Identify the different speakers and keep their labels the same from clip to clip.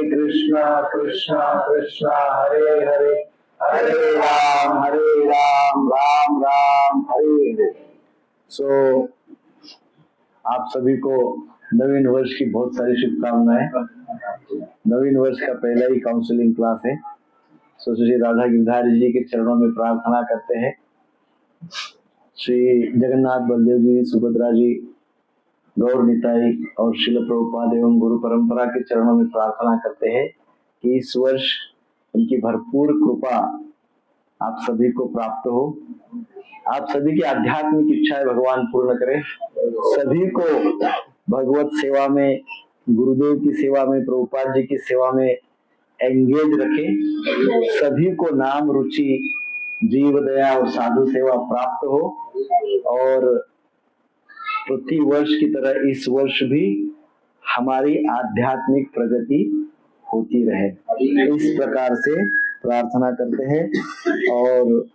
Speaker 1: कृष्णा कृष्णा कृष्णा हरे हरे, हरे राम राम राम हरे हरे। सो आप सभी को नवीन वर्ष की बहुत सारी शुभकामनाएं। नवीन वर्ष का पहला ही काउंसलिंग क्लास है। सो श्री राधा गिरधारी जी के चरणों में प्रार्थना करते हैं, श्री जगन्नाथ बलदेव जी, सुभद्रा जी, गौर निताई और शिल प्रभुपाद एवं गुरु परंपरा के चरणों में प्रार्थना करते हैं कि इस वर्ष उनकी भरपूर कृपा आप सभी को प्राप्त हो। आप सभी की आध्यात्मिक इच्छाएं भगवान पूर्ण करें। सभी को भगवत सेवा में, गुरुदेव की सेवा में, प्रभुपाद जी की सेवा में एंगेज रखें। सभी को नाम रुचि, जीव दया और साधु सेवा प्राप्त हो और प्रति वर्ष की तरह इस वर्ष भी हमारी आध्यात्मिक प्रगति होती रहे, इस प्रकार से प्रार्थना करते हैं। और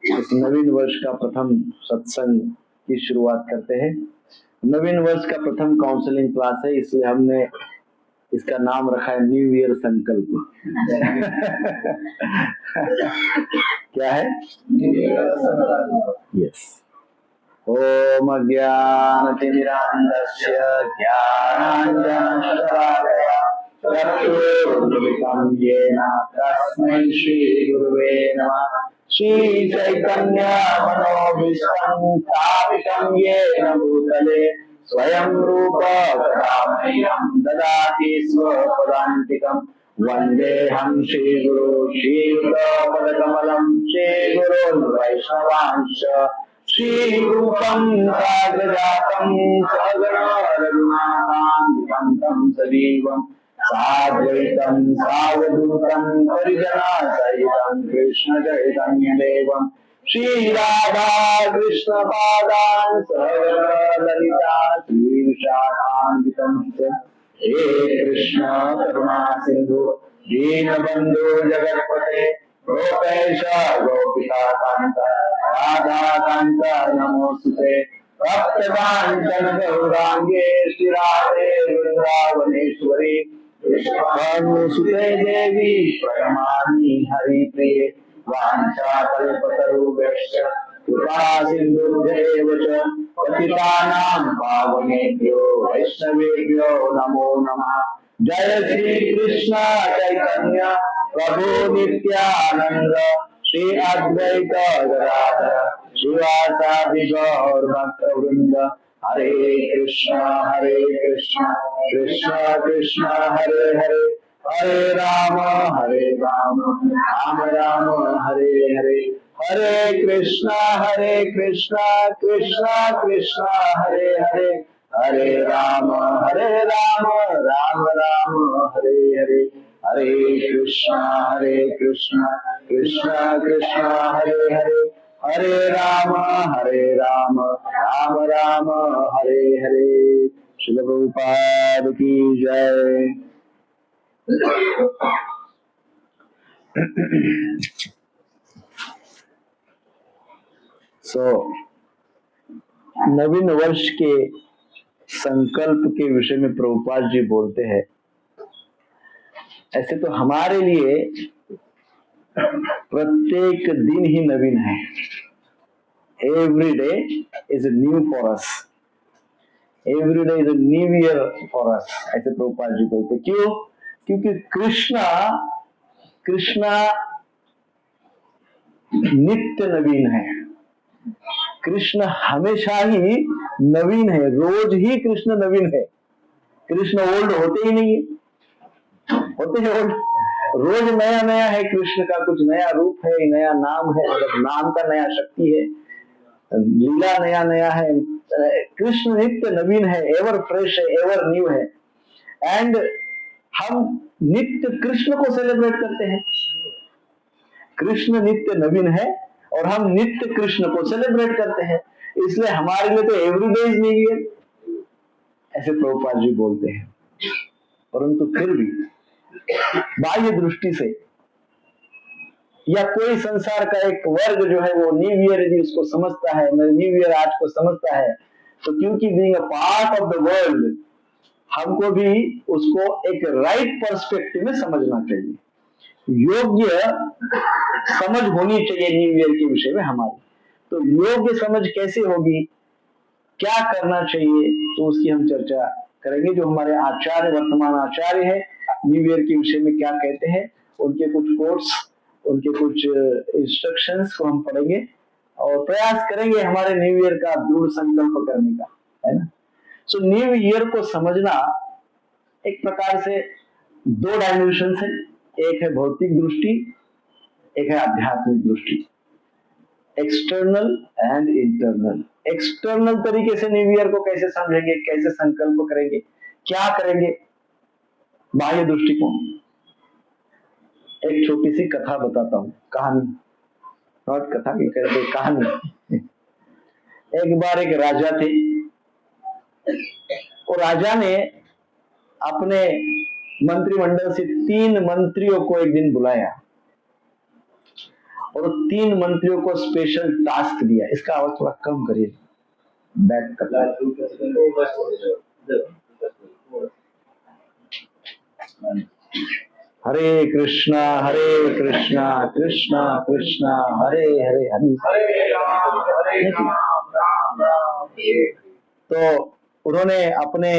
Speaker 1: इस नवीन वर्ष का प्रथम सत्संग की शुरुआत करते हैं। नवीन वर्ष का प्रथम काउंसलिंग क्लास है, इसलिए हमने इसका नाम रखा है न्यू ईयर संकल्प। क्या है? यस। ओम अज्ञानतिमिरान्धस्य ज्ञानाञ्जनशलाकया चक्षुरुन्मिलितं येन तस्मै श्रीगुरुवे नमः। श्री चैतन्य मनोभीष्टं स्थापितं येन भूतले स्वयं रूप कदा मह्यं ददाति स्वपदान्तिकं। वन्देऽहं श्रीगुरो श्रीयुतपदकमलं श्रीगुरोर्वैष्णवांश्च श्रीरूपं राजजातं सगणा रघुनाथान्वितं तं सजीवं साद्वैतं सावधूतं परिजनसहितं कृष्ण चैतन्यदेवं श्रीराधा कृष्ण पादान् सहगणललिता श्रीविशाखान्वितं च। हे कृष्ण करुणा सिंधु दीनबन्धु जगत्पते गोपेश गोपिका कांत राधा कांत नमोस्तुते। भक्तकांचन गौरांगे श्रीराधे वृंदावनेश्वरी कृष्णसुते देवी प्रणमामि हरिप्रिये। वाञ्छाकल्पतरुभ्यश्च कृपा सिन्धुभ्येव च पतितानां पावनेभ्यो वैष्णवेभ्यो नमो नमः। जय श्री कृष्ण चैतन्य प्रभु नित्यानंद श्री अद्वैत गदाधर शिवासादि गौर भक्त वृंद। हरे कृष्ण कृष्ण कृष्ण हरे हरे, हरे राम राम राम हरे हरे। हरे कृष्ण कृष्ण कृष्ण हरे हरे, हरे राम राम राम हरे हरे। हरे कृष्ण कृष्ण कृष्ण हरे हरे, हरे राम राम राम हरे हरे। श्रील प्रभुपाद की जय। नवीन वर्ष के संकल्प के विषय में प्रभुपाद जी बोलते हैं। ऐसे तो हमारे लिए प्रत्येक दिन ही नवीन है। Every day is new for us, every day is a new year for us, ऐसे प्रभुपाद जी बोलते। क्यों? क्योंकि कृष्णा नित्य नवीन है। कृष्ण हमेशा ही नवीन है, रोज ही कृष्ण नवीन है। कृष्ण ओल्ड होते ही नहीं है, होते हैं ओल्ड। रोज नया नया है कृष्ण का, कुछ नया रूप है, नया नाम है, मतलब नाम का नया शक्ति है, लीला नया नया है। कृष्ण नित्य नवीन है, एवर फ्रेश है, एवर न्यू है। एंड हम नित्य कृष्ण को सेलिब्रेट करते हैं। कृष्ण नित्य नवीन है और हम नित्य कृष्ण को सेलिब्रेट करते हैं, इसलिए हमारे लिए तो every day is new year, ऐसे प्रभुपाद जी बोलते हैं। परंतु फिर भी बाह्य दृष्टि से या कोई संसार का एक वर्ग जो है वो न्यू ईयर यदि उसको समझता है, न्यू ईयर आज को समझता है, तो क्योंकि being a part of the world हमको भी उसको एक राइट पर्सपेक्टिव में समझना चाहिए, योग्य समझ होनी चाहिए न्यू ईयर के विषय में हमारी। तो योग्य समझ कैसे होगी, क्या करना चाहिए, तो उसकी हम चर्चा करेंगे। जो हमारे आचार्य, वर्तमान आचार्य है, न्यू ईयर के विषय में क्या कहते हैं, उनके कुछ कोट्स, उनके कुछ इंस्ट्रक्शंस को हम पढ़ेंगे और प्रयास करेंगे हमारे न्यू ईयर का दृढ़ संकल्प करने का, है ना। सो न्यू ईयर को समझना एक प्रकार से दो डायमेंशन है, एक है भौतिक दृष्टि, एक है आध्यात्मिक दृष्टि, एक्सटर्नल एंड इंटरनल। एक्सटर्नल तरीके से न्यू ईयर को कैसे समझेंगे, कैसे संकल्प करेंगे, क्या करेंगे, बाह्य दृष्टिकोण। एक छोटी सी कथा बताता हूं, कहानी, नॉट कथा की कहते, कहानी। एक बार एक राजा थे, और राजा ने अपने मंत्रिमंडल से 3 मंत्रियों को एक दिन बुलाया और 3 मंत्रियों को स्पेशल टास्क दिया। इसका आवाज थोड़ा कम करिए, बैक कर। हरे कृष्णा कृष्णा कृष्णा हरे हरे, हरे। तो उन्होंने अपने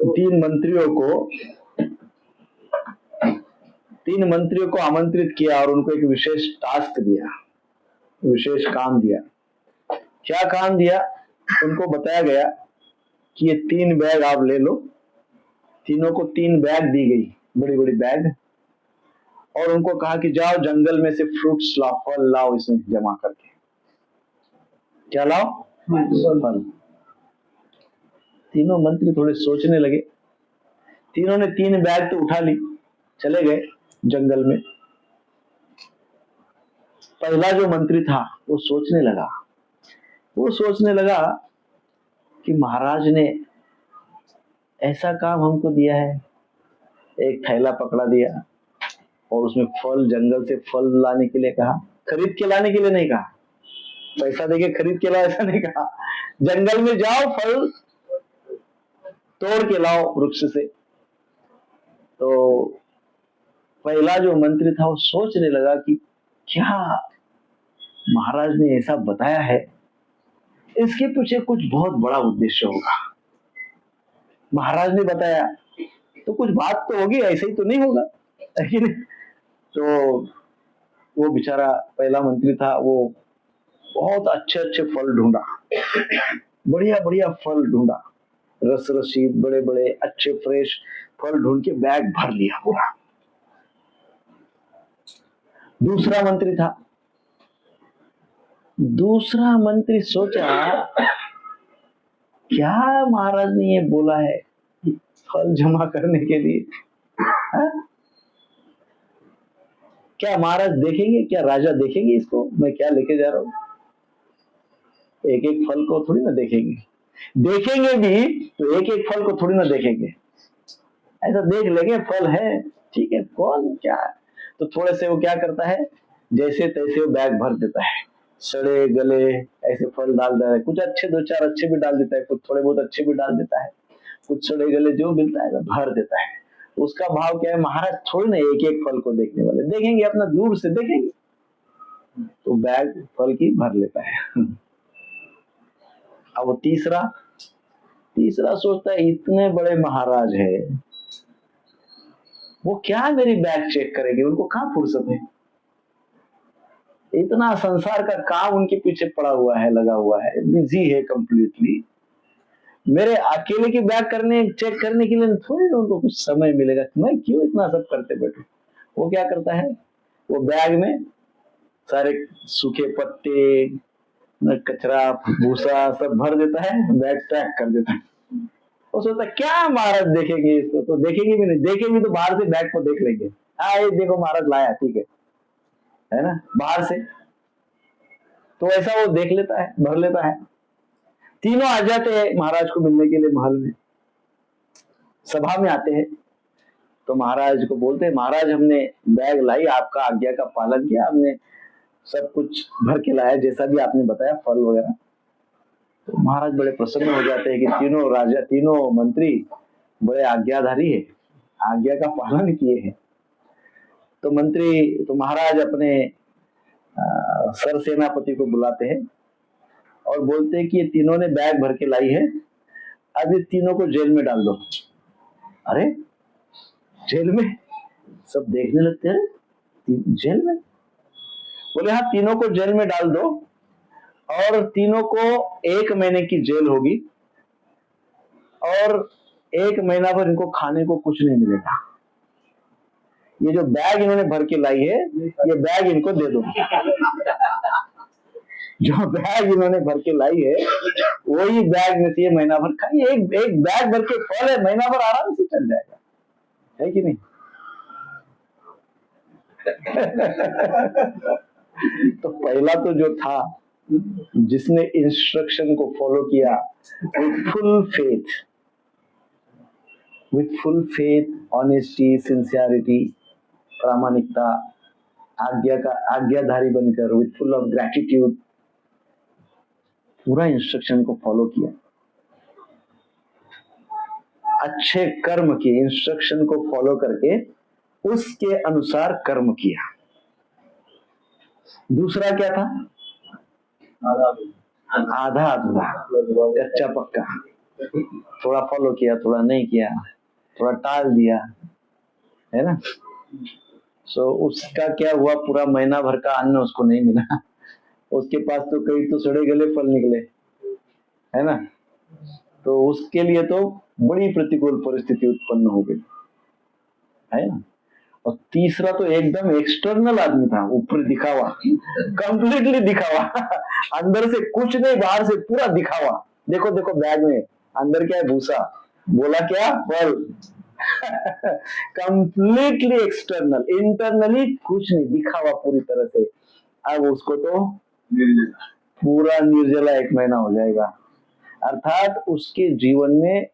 Speaker 1: 3 मंत्रियों को आमंत्रित किया और उनको एक विशेष टास्क दिया, विशेष काम दिया। क्या काम दिया, उनको बताया गया कि ये 3 बैग आप ले लो। तीनों को 3 बैग दी गई, बड़ी बड़ी बैग, और उनको कहा कि जाओ जंगल में से फ्रूट्स लाओ, फल लाओ, इसमें जमा करके। क्या लाओ? फल। तीनों मंत्री थोड़े सोचने लगे। तीनों ने 3 बैग तो उठा ली, चले गए जंगल में। पहला जो मंत्री था वो सोचने लगा कि महाराज ने ऐसा काम हमको दिया है, एक थैला पकड़ा दिया और उसमें फल, जंगल से फल लाने के लिए कहा, खरीद के लाने के लिए नहीं कहा, पैसा देके खरीद के लाओ ऐसा नहीं कहा, जंगल में जाओ फल तोड़ के लाओ वृक्ष से। तो पहला जो मंत्री था वो सोचने लगा कि क्या महाराज ने ऐसा बताया है, इसके पीछे कुछ बहुत बड़ा उद्देश्य होगा। महाराज ने बताया तो कुछ बात तो होगी, ऐसे ही तो नहीं होगा, है नहीं? तो वो बेचारा पहला मंत्री था, वो बहुत अच्छे अच्छे फल ढूंढा, बढ़िया बढ़िया फल ढूंढा, रस रसीद बड़े बड़े अच्छे फ्रेश फल ढूंढ के बैग भर लिया पूरा। दूसरा मंत्री सोचा, क्या महाराज ने ये बोला है फल जमा करने के लिए, हा? क्या महाराज देखेंगे, क्या राजा देखेंगे इसको, मैं क्या लेके जा रहा हूं? एक एक फल को थोड़ी ना देखेंगे भी तो एक एक फल को थोड़ी ना देखेंगे, ऐसा देख लेंगे फल है, ठीक है, कौन क्या है। तो थोड़े से वो क्या करता है, जैसे तैसे वो बैग भर देता है, सड़े गले ऐसे फल डाल देता है, कुछ अच्छे 2-4 अच्छे भी डाल देता है, कुछ थोड़े बहुत अच्छे भी डाल देता है, कुछ सड़े गले जो मिलता है भर देता है। उसका भाव क्या है, महाराज थोड़ी ना एक एक फल को देखने वाले, देखेंगे अपना दूर से देखेंगे, तो बैग फल की भर लेता है। अब वो तीसरा सोचता है, इतने बड़े महाराज है, वो क्या मेरी बैग चेक करेंगे, उनको कहाँ फुर्सत है, इतना संसार का काम उनके पीछे पड़ा हुआ है, लगा हुआ है, बिजी है कंप्लीटली, मेरे अकेले की बैग चेक करने के लिए थोड़ी ना उनको कुछ समय मिलेगा, मैं क्यों इतना सब करते बैठूं। वो क्या करता है, वो बैग में सारे सूखे पत्ते, कचरा, भूसा सब भर देता है, बैग पैक कर देता है। वो सोचता क्या महाराज देखेंगे इसको, तो देखेंगे भी नहीं, देखेंगे तो बाहर से बैग को देख लेंगे, हाँ ये देखो महाराज लाया, ठीक है ना, बाहर से। तो ऐसा वो देख लेता है, भर लेता है। तीनों आ जाते हैं महाराज को मिलने के लिए, महल में सभा में आते हैं। तो महाराज को बोलते हैं, महाराज हमने बैग लाई, आपका आज्ञा का पालन किया, हमने सब कुछ भर के लाया जैसा भी आपने बताया, फल वगैरह। तो महाराज बड़े प्रसन्न हो जाते हैं कि तीनों राजा, तीनों मंत्री बड़े आज्ञाधारी है, आज्ञा का पालन किए हैं। तो मंत्री, तो महाराज अपने सर सेनापति को बुलाते हैं और बोलते हैं कि ये तीनों ने बैग भर के लाई है, अब ये तीनों को जेल में डाल दो। अरे जेल में? सब देखने लगते हैं, जेल में? बोले हाँ, तीनों को जेल में डाल दो और तीनों को 1 महीने की जेल होगी और 1 महीना भर इनको खाने को कुछ नहीं मिलेगा। ये जो बैग इन्होंने भर के लाई है, ये बैग इनको दे दो। जो बैग इन्होंने भर के लाई है वही बैग में से ये महीना भर खाइए। एक बैग भर के फल है, महीना भर आराम से चल जाएगा, है कि नहीं? तो पहला तो जो था, जिसने इंस्ट्रक्शन को फॉलो किया with full faith, honesty, sincerity, प्रामाणिकता, आज्ञाधारी बनकर, विथ फुल ऑफ ग्रेटिट्यूड, पूरा इंस्ट्रक्शन को फॉलो किया, अच्छे कर्म किए, इंस्ट्रक्शन को फॉलो करके उसके अनुसार कर्म किया। दूसरा क्या था? आधा अधूरा, कच्चा पक्का, थोड़ा फॉलो किया, थोड़ा नहीं किया, थोड़ा टाल दिया, है ना? सो उसका क्या हुआ? पूरा महीना भर का अन्न उसको नहीं मिला। उसके पास तो कई तो सड़े गले फल निकले, है ना? तो उसके लिए तो बड़ी प्रतिकूल परिस्थिति उत्पन्न हो गई, है ना? और तीसरा तो एकदम एक्सटर्नल आदमी था, ऊपर दिखावा, कंप्लीटली दिखावा। अंदर से कुछ नहीं, बाहर से पूरा दिखावा। देखो देखो बैग में अंदर क्या है? भूसा। बोला क्या? फल। कंप्लीटली एक्सटर्नल, इंटरनली कुछ नहीं, दिखावा पूरी तरह से। अब उसको तो पूरा निर्जला 1 महीना हो जाएगा। अर्थात उसके जीवन में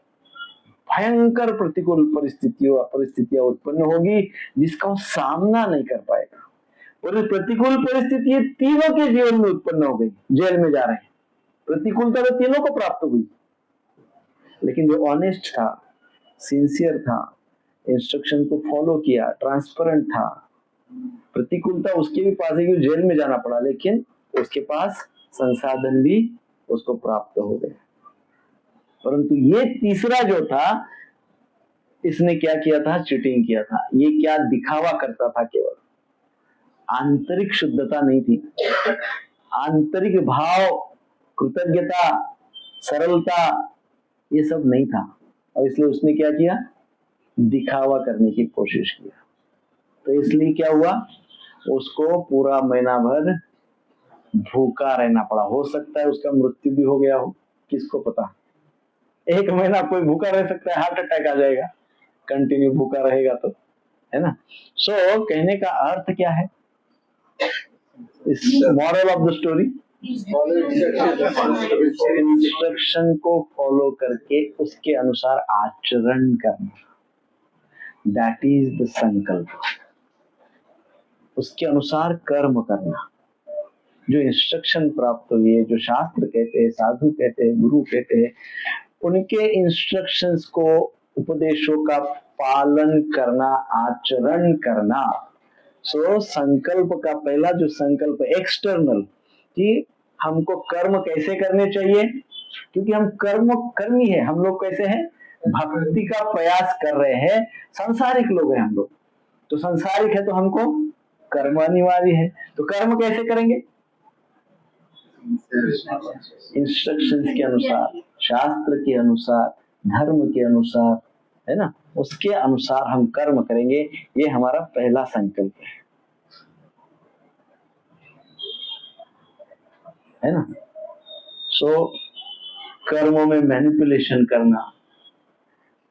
Speaker 1: भयंकर प्रतिकूल परिस्थितियां उत्पन्न होगी जिसका वो सामना नहीं कर पाएगा। और प्रतिकूल परिस्थिति तीनों के जीवन में उत्पन्न हो गई। जेल में जा रहे हैं, प्रतिकूलता तो तीनों को प्राप्त हुई, लेकिन जो ऑनेस्ट था, सिंसियर था, इंस्ट्रक्शन को फॉलो किया, ट्रांसपेरेंट था, प्रतिकूलता उसके भी पास है कि जेल में जाना पड़ा, लेकिन उसके पास संसाधन भी उसको प्राप्त हो गए। परंतु ये तीसरा जो था, इसने क्या किया था? चीटिंग किया था। ये क्या दिखावा करता था? केवल आंतरिक शुद्धता नहीं थी, आंतरिक भाव, कृतज्ञता, सरलता, ये सब नहीं था। और इसलिए उसने क्या किया? दिखावा करने की कोशिश किया। तो इसलिए क्या हुआ? उसको पूरा महीना भर भूखा रहना पड़ा। हो सकता है उसका मृत्यु भी हो गया हो, किसको पता? 1 महीना कोई भूखा रह सकता है, हार्ट अटैक आ जाएगा कंटिन्यू भूखा रहेगा तो, है ना? सो कहने का अर्थ क्या है इस moral of the story? Instruction को फॉलो करके उसके अनुसार आचरण करना, दैट इज द संकल्प। उसके अनुसार कर्म करना। जो इंस्ट्रक्शन प्राप्त हुई है, जो शास्त्र कहते हैं, साधु कहते हैं, गुरु कहते हैं, उनके इंस्ट्रक्शंस को, उपदेशों का पालन करना, आचरण करना। सो संकल्प का पहला जो संकल्प एक्सटर्नल, कि हमको कर्म कैसे करने चाहिए, क्योंकि हम कर्मी है। हम लोग कैसे हैं? भक्ति का प्रयास कर रहे हैं, सांसारिक लोग हैं हम लोग। तो सांसारिक है तो हमको कर्म अनिवार्य है। तो कर्म कैसे करेंगे? इंस्ट्रक्शंस के अनुसार, शास्त्र के अनुसार, धर्म के अनुसार, है ना? उसके अनुसार हम कर्म करेंगे। ये हमारा पहला संकल्प है ना? सो कर्मों में मैनिपुलेशन करना,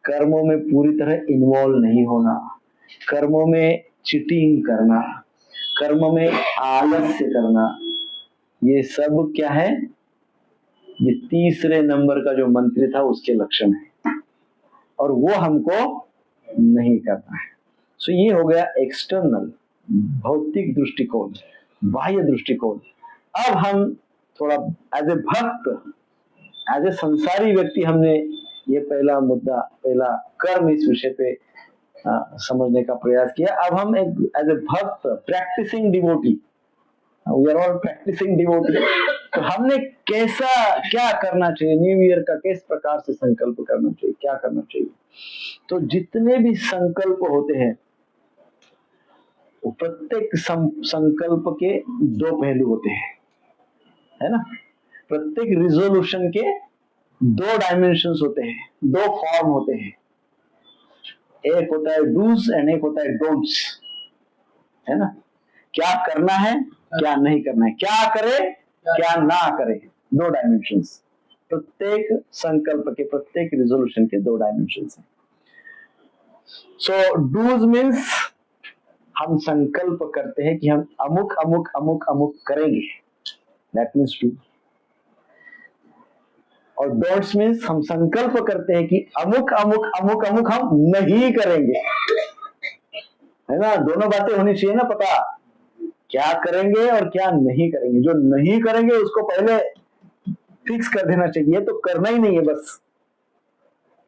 Speaker 1: कर्मों में पूरी तरह इन्वॉल्व नहीं होना, कर्मों में चीटिंग करना, कर्म में आलस्य करना, ये सब क्या है? ये तीसरे नंबर का जो मंत्री था उसके लक्षण है, और वो हमको नहीं करना है। सो ये हो गया एक्सटर्नल, भौतिक दृष्टिकोण, बाह्य दृष्टिकोण। अब हम थोड़ा एज ए भक्त एज ए संसारी व्यक्ति हमने ये पहला मुद्दा, पहला कर्म इस विषय पे समझने का प्रयास किया। अब हम एक as a bhakt, practising devotee, we are all practising devotee, तो हमने कैसा क्या करना चाहिए, न्यू ईयर का किस प्रकार से संकल्प करना चाहिए, क्या करना चाहिए। तो जितने भी संकल्प होते हैं, प्रत्येक संकल्प के दो पहलू होते हैं, है ना। प्रत्येक रिजोल्यूशन के दो डायमेंशंस होते हैं, दो फॉर्म होते हैं। एक होता है डूज एंड एक होता है डोंट्स, है ना। क्या करना है, क्या नहीं करना है, क्या करे क्या ना करे, दो डायमेंशंस। प्रत्येक संकल्प के, प्रत्येक रिजोल्यूशन के दो डायमेंशंस हैं। सो डूज मीन्स हम संकल्प करते हैं कि हम अमुक अमुक अमुक अमुक करेंगे, दैट मीन्स डू। और डोंट्स मीन्स हम संकल्प करते हैं कि अमुक अमुक अमुक अमुक हम नहीं करेंगे, है ना। दोनों बातें होनी चाहिए ना पता, क्या करेंगे और क्या नहीं करेंगे। जो नहीं करेंगे उसको पहले फिक्स कर देना चाहिए, तो करना ही नहीं है बस।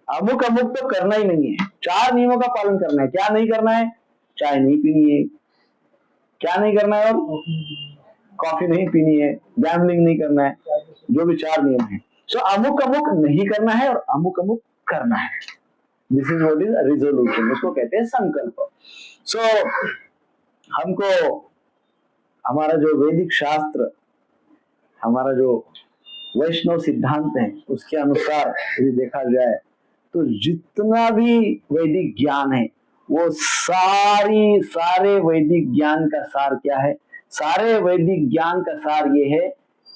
Speaker 1: अमुक अमुक तो करना ही नहीं है, 4 नियमों का पालन करना है। क्या नहीं करना है, चाय नहीं पीनी है, क्या नहीं करना है, और कॉफी नहीं पीनी है, गैम्बलिंग नहीं करना है, जो भी 4 नियम है। सो अमुक अमुक नहीं करना है और अमुक अमुक करना है। This is what is resolution, उसको कहते हैं संकल्प। सो हमको हमारा जो वैदिक शास्त्र, हमारा जो वैष्णव सिद्धांत है, उसके अनुसार यदि देखा जाए तो जितना भी वैदिक ज्ञान है, वो सारे वैदिक ज्ञान का सार क्या है। सारे वैदिक ज्ञान का सार ये है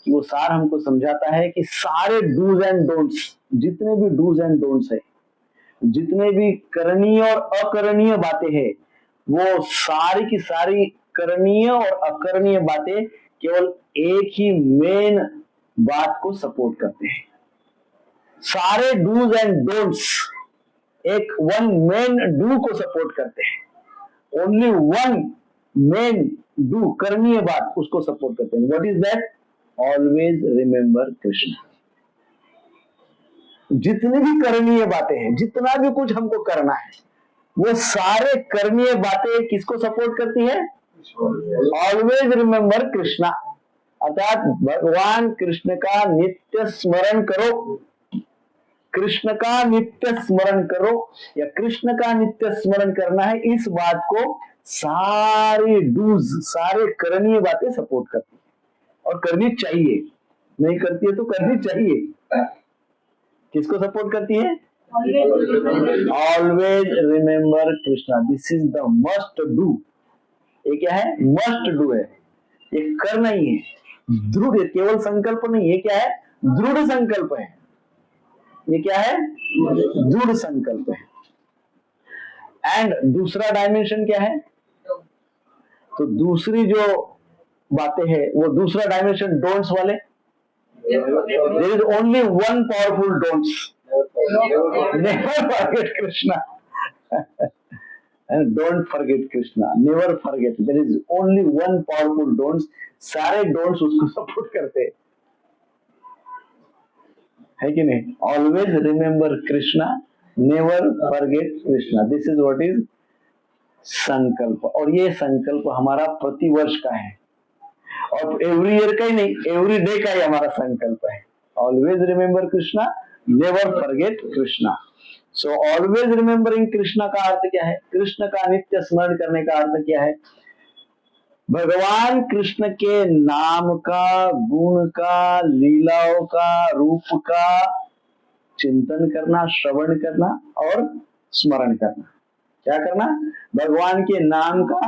Speaker 1: कि वो सार हमको समझाता है कि सारे डूज एंड डोंट्स, जितने भी डूज एंड डोंट्स है, जितने भी करणीय और अकरणीय बातें हैं, वो सारी की सारी करणीय और अकरणीय बातें केवल एक ही मेन बात को सपोर्ट करते हैं। सारे डूज एंड डोंट्स एक वन मेन डू को सपोर्ट करते हैं। ओनली वन मेन डू, करणीय बात, उसको सपोर्ट करते हैं। What is that? Always remember Krishna. जितनी भी करणीय बातें हैं, जितना भी कुछ हमको करना है, वो सारे करणीय बातें किसको सपोर्ट करती है? ऑलवेज रिमेंबर कृष्णा, अर्थात भगवान कृष्ण का नित्य स्मरण करो। कृष्ण का नित्य स्मरण करो, या कृष्ण का नित्य स्मरण करना है, इस बात को सारी डूज, सारे करणीय बातें सपोर्ट करती है, और करनी चाहिए। नहीं करती है तो करनी चाहिए। किसको सपोर्ट करती है? Always remember Krishna, this is the must do. ये क्या है? मस्ट डू है, ये करना ही है। दृढ़, केवल संकल्प नहीं, ये क्या है? दृढ़ संकल्प है। ये क्या है? दृढ़ संकल्प है। एंड दूसरा डायमेंशन क्या है? तो दूसरी जो बातें हैं, वो दूसरा डायमेंशन डोंट्स वाले। There is only one powerful don'ts, never forget Krishna. And don't forget Krishna, never forget. There is only one powerful don'ts. सारे don'ts उसको सपोर्ट करते है कि नहीं? Always remember Krishna, never forget Krishna. This is what is संकल्प। और ये संकल्प हमारा प्रतिवर्ष का है, और एवरी ईयर का ही नहीं, एवरी डे का ही हमारा संकल्प है। Always remember Krishna, never forget Krishna. So always remembering Krishna का अर्थ क्या है? कृष्ण का नित्य स्मरण करने का अर्थ क्या है? भगवान कृष्ण के नाम का, गुण का, लीलाओं का, रूप का चिंतन करना, श्रवण करना और स्मरण करना। क्या करना? भगवान के नाम का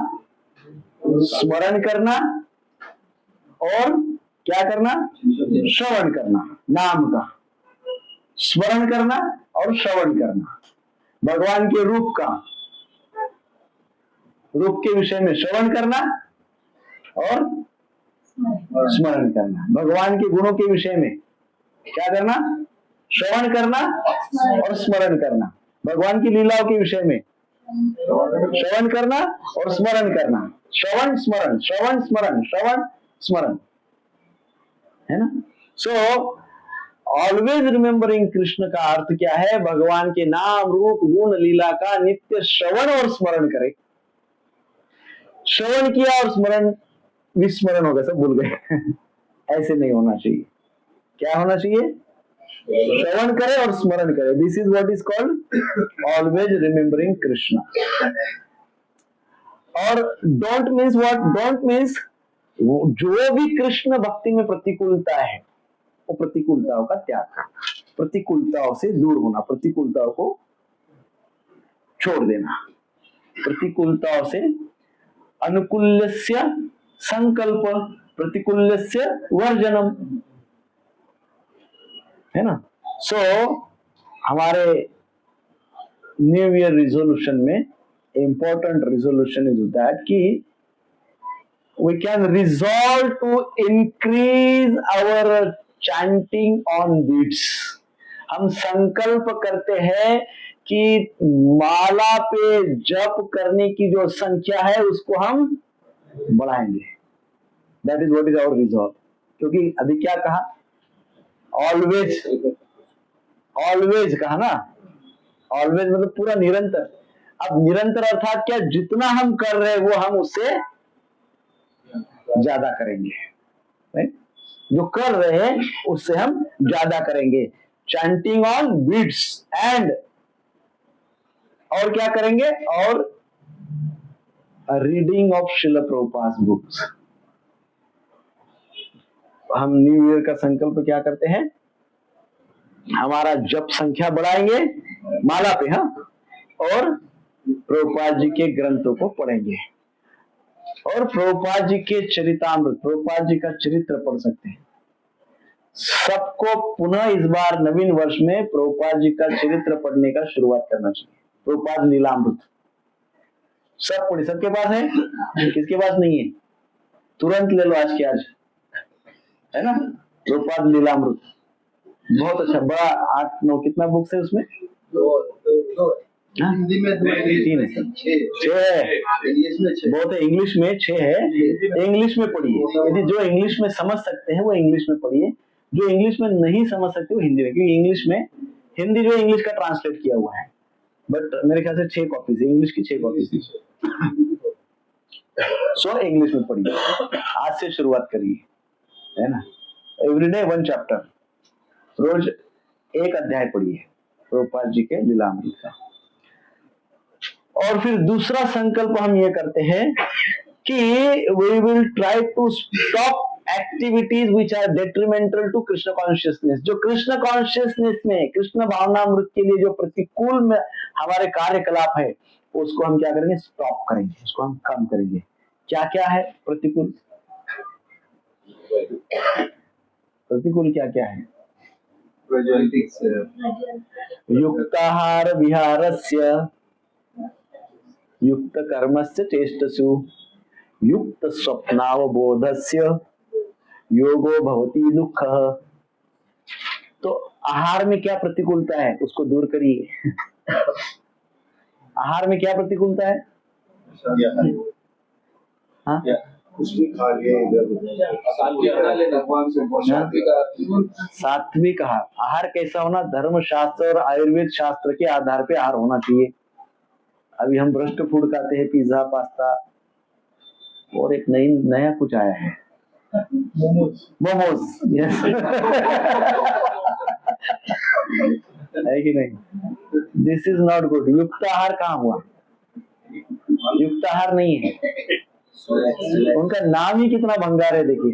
Speaker 1: स्मरण करना और क्या करना? श्रवण करना। नाम का स्मरण करना और श्रवण करना। भगवान के रूप का, रूप के विषय में श्रवण करना और स्मरण करना। भगवान के गुणों के विषय में क्या करना? श्रवण करना और स्मरण करना। भगवान की लीलाओं के विषय में श्रवण करना और स्मरण करना। श्रवण स्मरण, श्रवण स्मरण, श्रवण स्मरण, है ना। सो ऑलवेज रिमेम्बरिंग कृष्ण का अर्थ क्या है? भगवान के नाम रूप गुण लीला का नित्य श्रवण और स्मरण करे। श्रवण किया और स्मरण विस्मरण हो गया, सब भूल गए। ऐसे नहीं होना चाहिए। क्या होना चाहिए? श्रवण करे और स्मरण करे। This is what is called always remembering Krishna. और don't means what? Don't means जो भी कृष्ण भक्ति में प्रतिकूलता है वो प्रतिकूलताओं का त्याग करना, प्रतिकूलताओं से दूर होना, प्रतिकूलताओं को छोड़ देना, प्रतिकूलताओं से अनुकूल्यस्य संकल्प प्रतिकूल्यस्य वर्जनम, है ना। सो हमारे न्यू ईयर रिजोल्यूशन में इंपॉर्टेंट रिजोल्यूशन इज दैट कि we can resolve to increase our chanting on beats। हम संकल्प करते हैं कि माला पे जप करने की जो संख्या है उसको हम बढ़ाएंगे। That is what is our resolve। क्योंकि अभी क्या कहा? ऑलवेज, ऑलवेज कहा ना। ऑलवेज मतलब पूरा निरंतर। अब निरंतर अर्थात क्या? जितना हम कर रहे हैं वो हम उससे ज्यादा करेंगे, right? जो कर रहे हैं उससे हम ज्यादा करेंगे। चैंटिंग ऑन बीट्स एंड, और क्या करेंगे? और reading of Srila Prabhupada books. हम न्यू ईयर का संकल्प क्या करते हैं? हमारा जप संख्या बढ़ाएंगे माला पे, हाँ, और प्रभुपाद जी के ग्रंथों को पढ़ेंगे और प्रभुपाद जी के चरितामृत, प्रभुपाद जी का चरित्र पढ़ सकते हैं। सबको पुनः इस बार नवीन वर्ष में प्रभुपाद जी का चरित्र पढ़ने का शुरुआत करना चाहिए। प्रभुपाद लीलामृत सब पढ़े। सबके पास है? किसके पास नहीं है? तुरंत ले लो आज के आज, है ना। प्रभुपाद लीलामृत बहुत अच्छा, बड़ा 8-9 कितना बुक्स है उसमें? हिंदी में 3 है, 6 है, बहुत है। इंग्लिश में 6 है। इंग्लिश में पढ़िए, यदि जो इंग्लिश में समझ सकते हैं वो इंग्लिश में पढ़िए, जो इंग्लिश में नहीं समझ सकते वो हिंदी में, क्योंकि इंग्लिश में, हिंदी जो इंग्लिश का ट्रांसलेट किया हुआ है, बट मेरे ख्याल से 6 कॉपीज है, इंग्लिश की 6 कॉपीज है। सो इंग्लिश में पढ़िए, आज से शुरुआत करिए, है ना। एवरीडे 1 चैप्टर, रोज 1 अध्याय पढ़िए प्रभुपाद जी के लीलामृत का। और फिर दूसरा संकल्प हम ये करते हैं कि we will try to stop activities which are detrimental to Krishna consciousness. जो कृष्ण कॉन्शियसनेस में, कृष्ण भावनामृत के लिए जो प्रतिकूल में हमारे कार्यकलाप है उसको हम क्या करेंगे? स्टॉप करेंगे, उसको हम कम करेंगे। क्या क्या है प्रतिकूल? प्रतिकूल क्या क्या है? युक्ताहार विहारस्य, युक्त कर्मस्य चेष्टसु, युक्त स्वप्नावबोधस्य योगो भवति दुःखः। तो आहार में क्या प्रतिकूलता है उसको दूर करिए। आहार में क्या प्रतिकूलता है? हाँ? सात्विक आहार। आहार कैसा होना? धर्म शास्त्र और आयुर्वेद शास्त्र के आधार पे आहार होना चाहिए। अभी हम भ्रष्ट फूड खाते हैं, पिज्जा, पास्ता, और एक नया कुछ आया है, मोमोज। यस है कि नहीं? This is not good. युक्त आहार कहाँ हुआ? युक्त आहार नहीं है। उनका नाम ही कितना भंगार है, देखिए।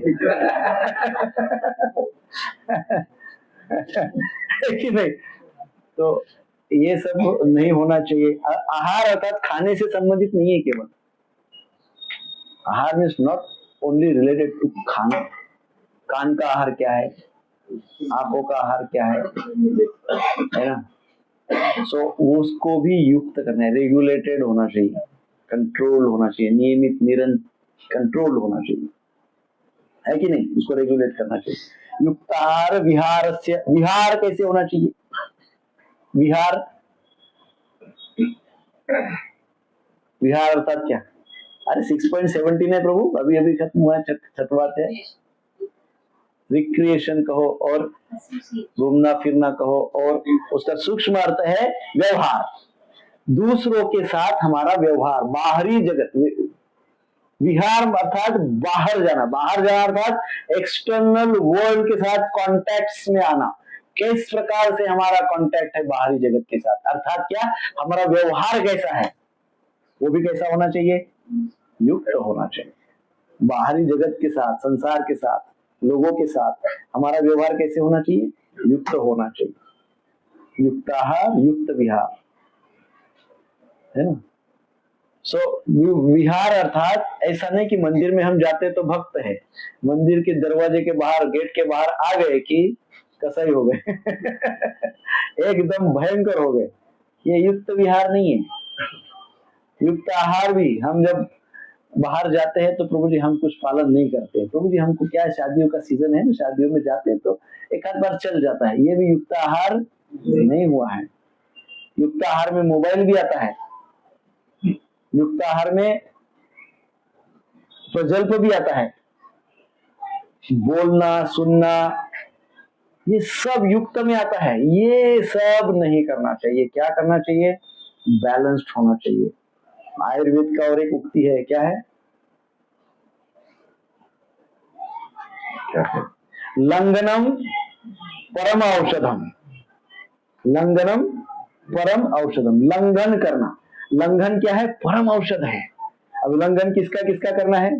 Speaker 1: है कि नहीं? तो ये सब नहीं होना चाहिए। आहार अर्थात खाने से संबंधित नहीं है केवल। Aahar means not only related to khana. कान का आहार क्या है, आंखों का आहार क्या है ना। सो उसको भी युक्त करना है, रेगुलेटेड होना चाहिए, कंट्रोल होना चाहिए, नियमित निरंतर कंट्रोल होना चाहिए, है कि नहीं? उसको रेगुलेट करना चाहिए। युक्ताहार विहारस्य, विहार कैसे होना चाहिए? विहार, विहार अर्थात क्या? अरे 6.17 है प्रभु, अभी अभी खत्म हुआ, छठवां है। रिक्रिएशन कहो और घूमना फिरना कहो, और उसका सूक्ष्म अर्थ है व्यवहार, दूसरों के साथ हमारा व्यवहार, बाहरी जगत, विहार अर्थात बाहर जाना, बाहर जाना अर्थात एक्सटर्नल वर्ल्ड के साथ कॉन्टैक्ट्स में आना। किस प्रकार से हमारा कांटेक्ट है बाहरी जगत के साथ, अर्थात क्या, हमारा व्यवहार कैसा है, वो भी कैसा होना चाहिए, युक्त होना चाहिए। बाहरी जगत के साथ, संसार के साथ, लोगों के साथ हमारा व्यवहार कैसे होना चाहिए, युक्त होना चाहिए। युक्ताहार युक्त विहार, है ना। सो विहार अर्थात ऐसा नहीं कि मंदिर में हम जाते तो भक्त है, मंदिर के दरवाजे के बाहर, गेट के बाहर आ गए कि कसाई हो गए एकदम भयंकर हो गए, ये युक्त विहार नहीं है। युक्त आहार भी, हम जब बाहर जाते हैं तो प्रभु जी हम कुछ पालन नहीं करते, प्रभु जी हमको क्या है, शादियों का सीजन है ना, शादियों में जाते हैं तो एक आध बार चल जाता है, ये भी युक्त आहार नहीं हुआ है। युक्त आहार में मोबाइल भी आता है, युक्त आहार में प्रजल्प भी आता है, बोलना सुनना ये सब युक्त में आता है, ये सब नहीं करना चाहिए। क्या करना चाहिए, बैलेंस्ड होना चाहिए। आयुर्वेद का और एक उक्ति है, क्या है, लंघनम परम औषधम, लंघनम परम औषधम, लंघन करना, लंघन क्या है, परम औषध है। अब उल्लंघन किसका किसका करना है,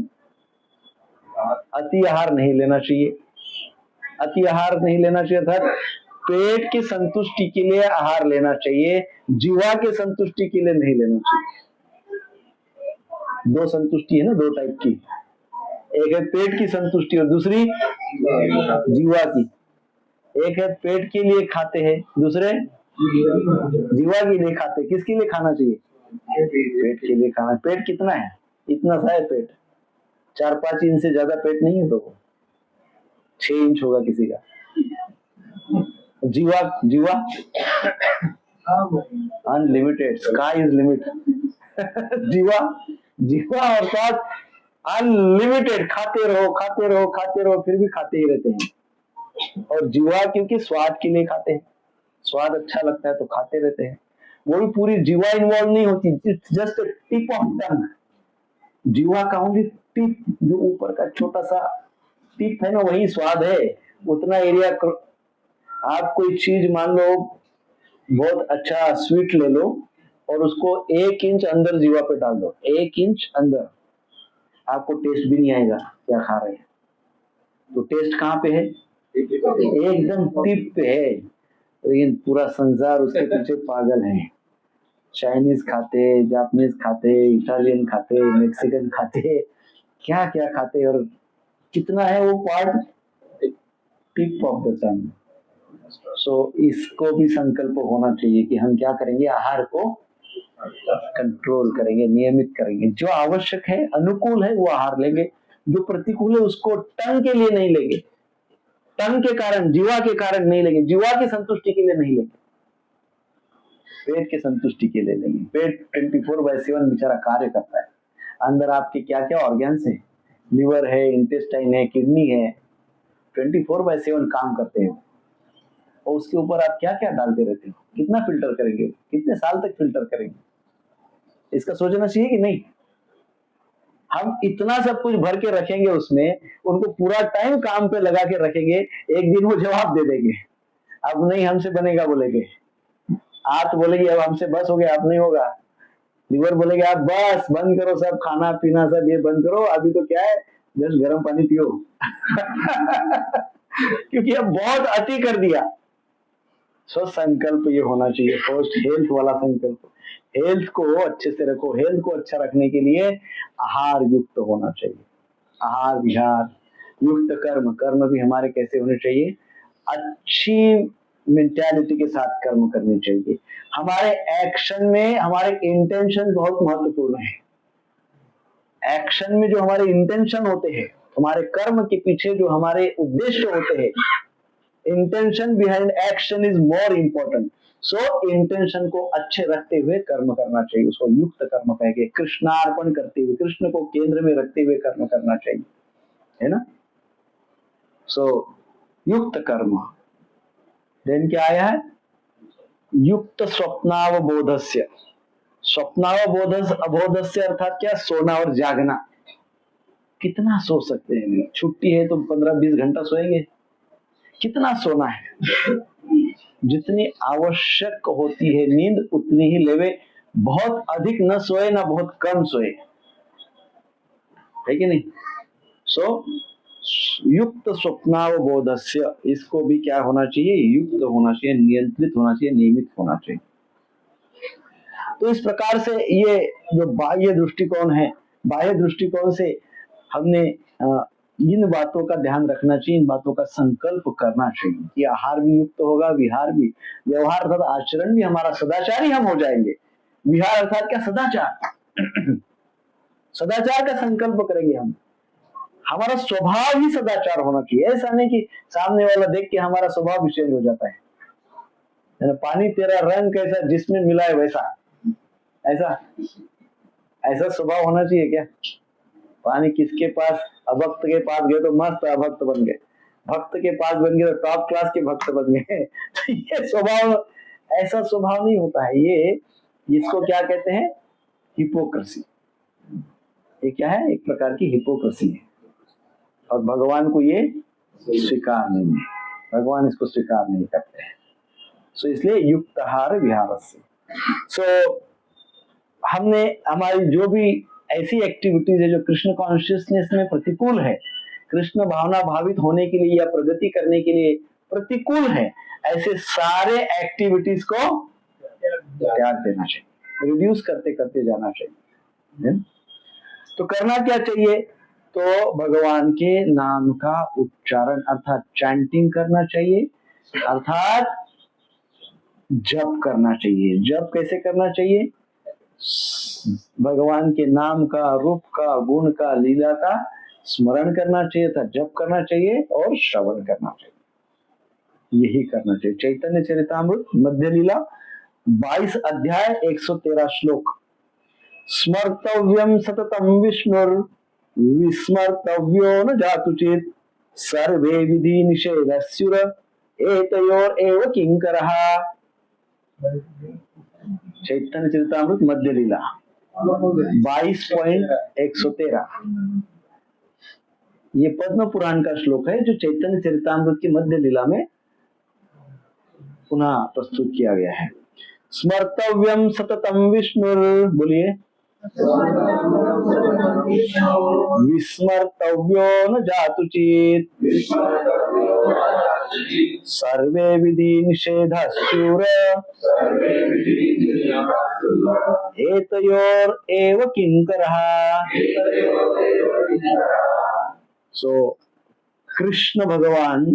Speaker 1: अति आहार नहीं लेना चाहिए, अति आहार नहीं लेना चाहिए, अर्थात पेट की संतुष्टि के लिए आहार लेना चाहिए, जीवा के संतुष्टि के लिए नहीं लेना चाहिए। दो संतुष्टि है ना, दो टाइप की, एक है पेट की संतुष्टि और दूसरी जीवा की। एक है पेट के लिए खाते हैं, दूसरे जीवा के लिए खाते। किसके लिए खाना चाहिए, पेट के लिए खाना। पेट कितना है, इतना सा है पेट, 4-5 इंच से ज्यादा पेट नहीं है, तो 6 इंच होगा किसी का। जीवा, जीवा अनलिमिटेड, स्काई इज लिमिट जीवा, जीवा अर्थात अनलिमिटेड, खाते रहो खाते रहो खाते रहो, फिर भी खाते ही रहते हैं। और जीवा क्योंकि स्वाद के लिए खाते हैं, स्वाद अच्छा लगता है तो खाते रहते हैं। वो भी पूरी जीवा इन्वॉल्व नहीं होती, जस्ट टिप ऑफ टंग। जीवा का होंगे टिप, जो ऊपर का छोटा सा टिप है ना, वही स्वाद है, उतना एरिया। आप कोई चीज मान लो, बहुत अच्छा स्वीट ले लो और उसको 1 इंच अंदर जीवा पे डाल दो, 1 इंच अंदर, आपको टेस्ट भी नहीं आएगा क्या खा रहे हैं। तो टेस्ट कहाँ पे है, एकदम टिप पे है। लेकिन पूरा संसार उसके पीछे पागल है, चाइनीज खाते, जापानीज खाते, इटालियन खाते, मेक्सिकन खाते, क्या क्या खाते, और कितना है वो part, tip of the tongue. So इसको भी संकल्प होना चाहिए कि हम क्या करेंगे, आहार को कंट्रोल करेंगे, नियमित करेंगे। जो आवश्यक है, अनुकूल है, वो आहार लेंगे, जो प्रतिकूल है उसको टंग के लिए नहीं लेंगे, टंग के कारण, जीवा के कारण नहीं लेंगे, जीवा की संतुष्टि के लिए नहीं लेंगे, पेट की संतुष्टि के लिए लेंगे। पेट 24/7 बेचारा कार्य करता है, अंदर आपके क्या क्या ऑर्गन्स है, लिवर है, इंटेस्टाइन है, किडनी है, 24/7 काम करते हैं। और उसके ऊपर आप क्या क्या डालते रहते हो, कितना फिल्टर करेंगे, कितने साल तक फिल्टर करेंगे, इसका सोचना चाहिए कि नहीं। हम इतना सब कुछ भर के रखेंगे उसमें, उनको पूरा टाइम काम पे लगा के रखेंगे, एक दिन वो जवाब दे देंगे, अब नहीं हमसे बनेगा बोलेंगे। आंत बोलेगी अब हमसे बस हो गया, अब नहीं होगा। लिवर बोलेगा आप बस बंद करो, सब खाना पीना सब ये बंद करो, अभी तो क्या है, जस्ट गर्म पानी पियो क्योंकि अब बहुत अति कर दिया। सो संकल्प ये होना चाहिए, फर्स्ट हेल्थ वाला संकल्प, हेल्थ को अच्छे से रखो। हेल्थ को अच्छा रखने के लिए आहार युक्त होना चाहिए, आहार विहार युक्त कर्म, कर्म भी हमारे कैसे होने चाहिए, अच्छी मेंटालिटी के साथ कर्म करने चाहिए। हमारे एक्शन में हमारे इंटेंशन बहुत महत्वपूर्ण है। एक्शन में जो हमारे इंटेंशन होते हैं, हमारे कर्म के पीछे जो हमारे उद्देश्य होते हैं, intention behind action is more important. So intention को अच्छे रखते हुए कर्म करना चाहिए, उसको युक्त कर्म कहेंगे। कृष्णार्पण करते हुए, कृष्ण को केंद्र में रखते हुए कर्म करना चाहिए, है ना। सो युक्त कर्म, देन क्या आया है, युक्त स्वप्नावबोधस्य। स्वप्नावबोधस्य अर्थात क्या, सोना और जागना। कितना सो सकते हैं, छुट्टी है तो 15-20 घंटा सोएंगे, कितना सोना है, जितनी आवश्यक होती है नींद उतनी ही लेवे, बहुत अधिक न सोए ना बहुत कम सोए, है कि नहीं। सो युक्त स्वप्नावबोधस्य, इसको भी क्या होना चाहिए, युक्त होना चाहिए, नियंत्रित होना चाहिए, नियमित होना चाहिए। तो इस प्रकार से ये जो बाह्य दृष्टिकोण है, बाह्य दृष्टिकोण से हमने इन बातों का ध्यान रखना चाहिए, इन बातों का संकल्प करना चाहिए कि आहार भी युक्त होगा, विहार भी, व्यवहार अर्थात आचरण भी हमारा सदाचारी हम हो जाएंगे। विहार अर्थात क्या, सदाचार। सदाचार का संकल्प करेंगे हम, हमारा स्वभाव ही सदाचार होना चाहिए। ऐसा नहीं कि सामने वाला देख के हमारा स्वभाव भी चेंज हो जाता है, पानी तेरा रंग कैसा जिसमें मिला है वैसा, ऐसा ऐसा स्वभाव होना चाहिए क्या। पानी किसके पास, अभक्त के पास गए तो मस्त अभक्त बन गए, भक्त के पास बन गए तो टॉप क्लास के भक्त बन गए। तो ये स्वभाव, ऐसा स्वभाव नहीं होता है। ये इसको क्या कहते हैं, हिपोक्रेसी। ये क्या है, एक प्रकार की हिपोक्रेसी है, और भगवान को ये स्वीकार नहीं है, भगवान इसको स्वीकार नहीं करते हैं। सो इसलिए युक्त आहार विहार से, सो हमने हमारी जो भी ऐसी एक्टिविटीज है जो कृष्ण कॉन्शियसनेस में प्रतिकूल है, कृष्ण भावना भावित होने के लिए या प्रगति करने के लिए प्रतिकूल है, ऐसे सारे एक्टिविटीज को त्याग देना चाहिए, रिड्यूस करते करते जाना चाहिए। तो करना क्या चाहिए, तो भगवान के नाम का उच्चारण अर्थात चैंटिंग करना चाहिए, अर्थात जप करना चाहिए। जप कैसे करना चाहिए, भगवान के नाम का, रूप का, गुण का, लीला का स्मरण करना चाहिए था, जप करना चाहिए और श्रवण करना चाहिए, यही करना चाहिए। चैतन्य चरितामृत मध्य लीला 22 अध्याय 113 श्लोक, स्मर्तव्यम सततम विष्णुर विस्मर्तव्यो न जातुचित सर्वे विधि निषेधस्युर एतयोर एव किंकरः। चैतन्य चरितामृत मध्य लीला 22.113, ये पद्म पुराण का श्लोक है जो चैतन्य चरितामृत की मध्य लीला में पुनः प्रस्तुत किया गया है। स्मर्तव्यम सततम विष्णुर, बोलिए, विस्मर्तव्यो न जातुचित सर्वे विधि निषेधस्युर एतयोर एव किंकरः। सो कृष्ण भगवान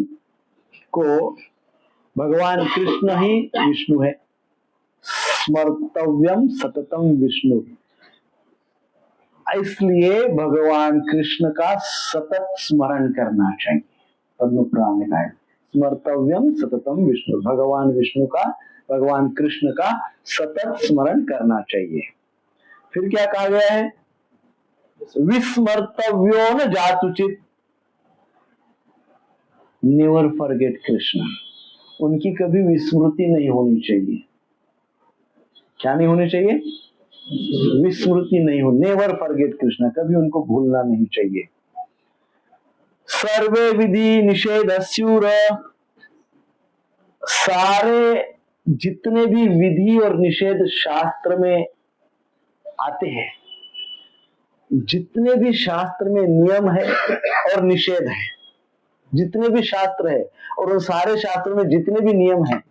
Speaker 1: को, भगवान कृष्ण ही विष्णु है। स्मर्तव्यम सततम विष्णु, इसलिए भगवान कृष्ण का सतत स्मरण करना चाहिए। पद्म पुराण में कहा है स्मर्तव्यम सततम विष्णु, भगवान विष्णु का, भगवान कृष्ण का सतत स्मरण करना चाहिए। फिर क्या कहा गया है, विस्मर्तव्यो न जातुचित, नेवर फॉरगेट कृष्ण, उनकी कभी विस्मृति नहीं होनी चाहिए। क्या नहीं होनी चाहिए, विस्मृति नहीं हो, नेवर फॉरगेट कृष्ण, कभी उनको भूलना नहीं चाहिए। सर्वे विधि निषेधस्युर, सारे जितने भी विधि और निषेध शास्त्र में आते हैं, जितने भी शास्त्र में नियम है और निषेध है, जितने भी शास्त्र है और उन सारे शास्त्रों में जितने भी नियम है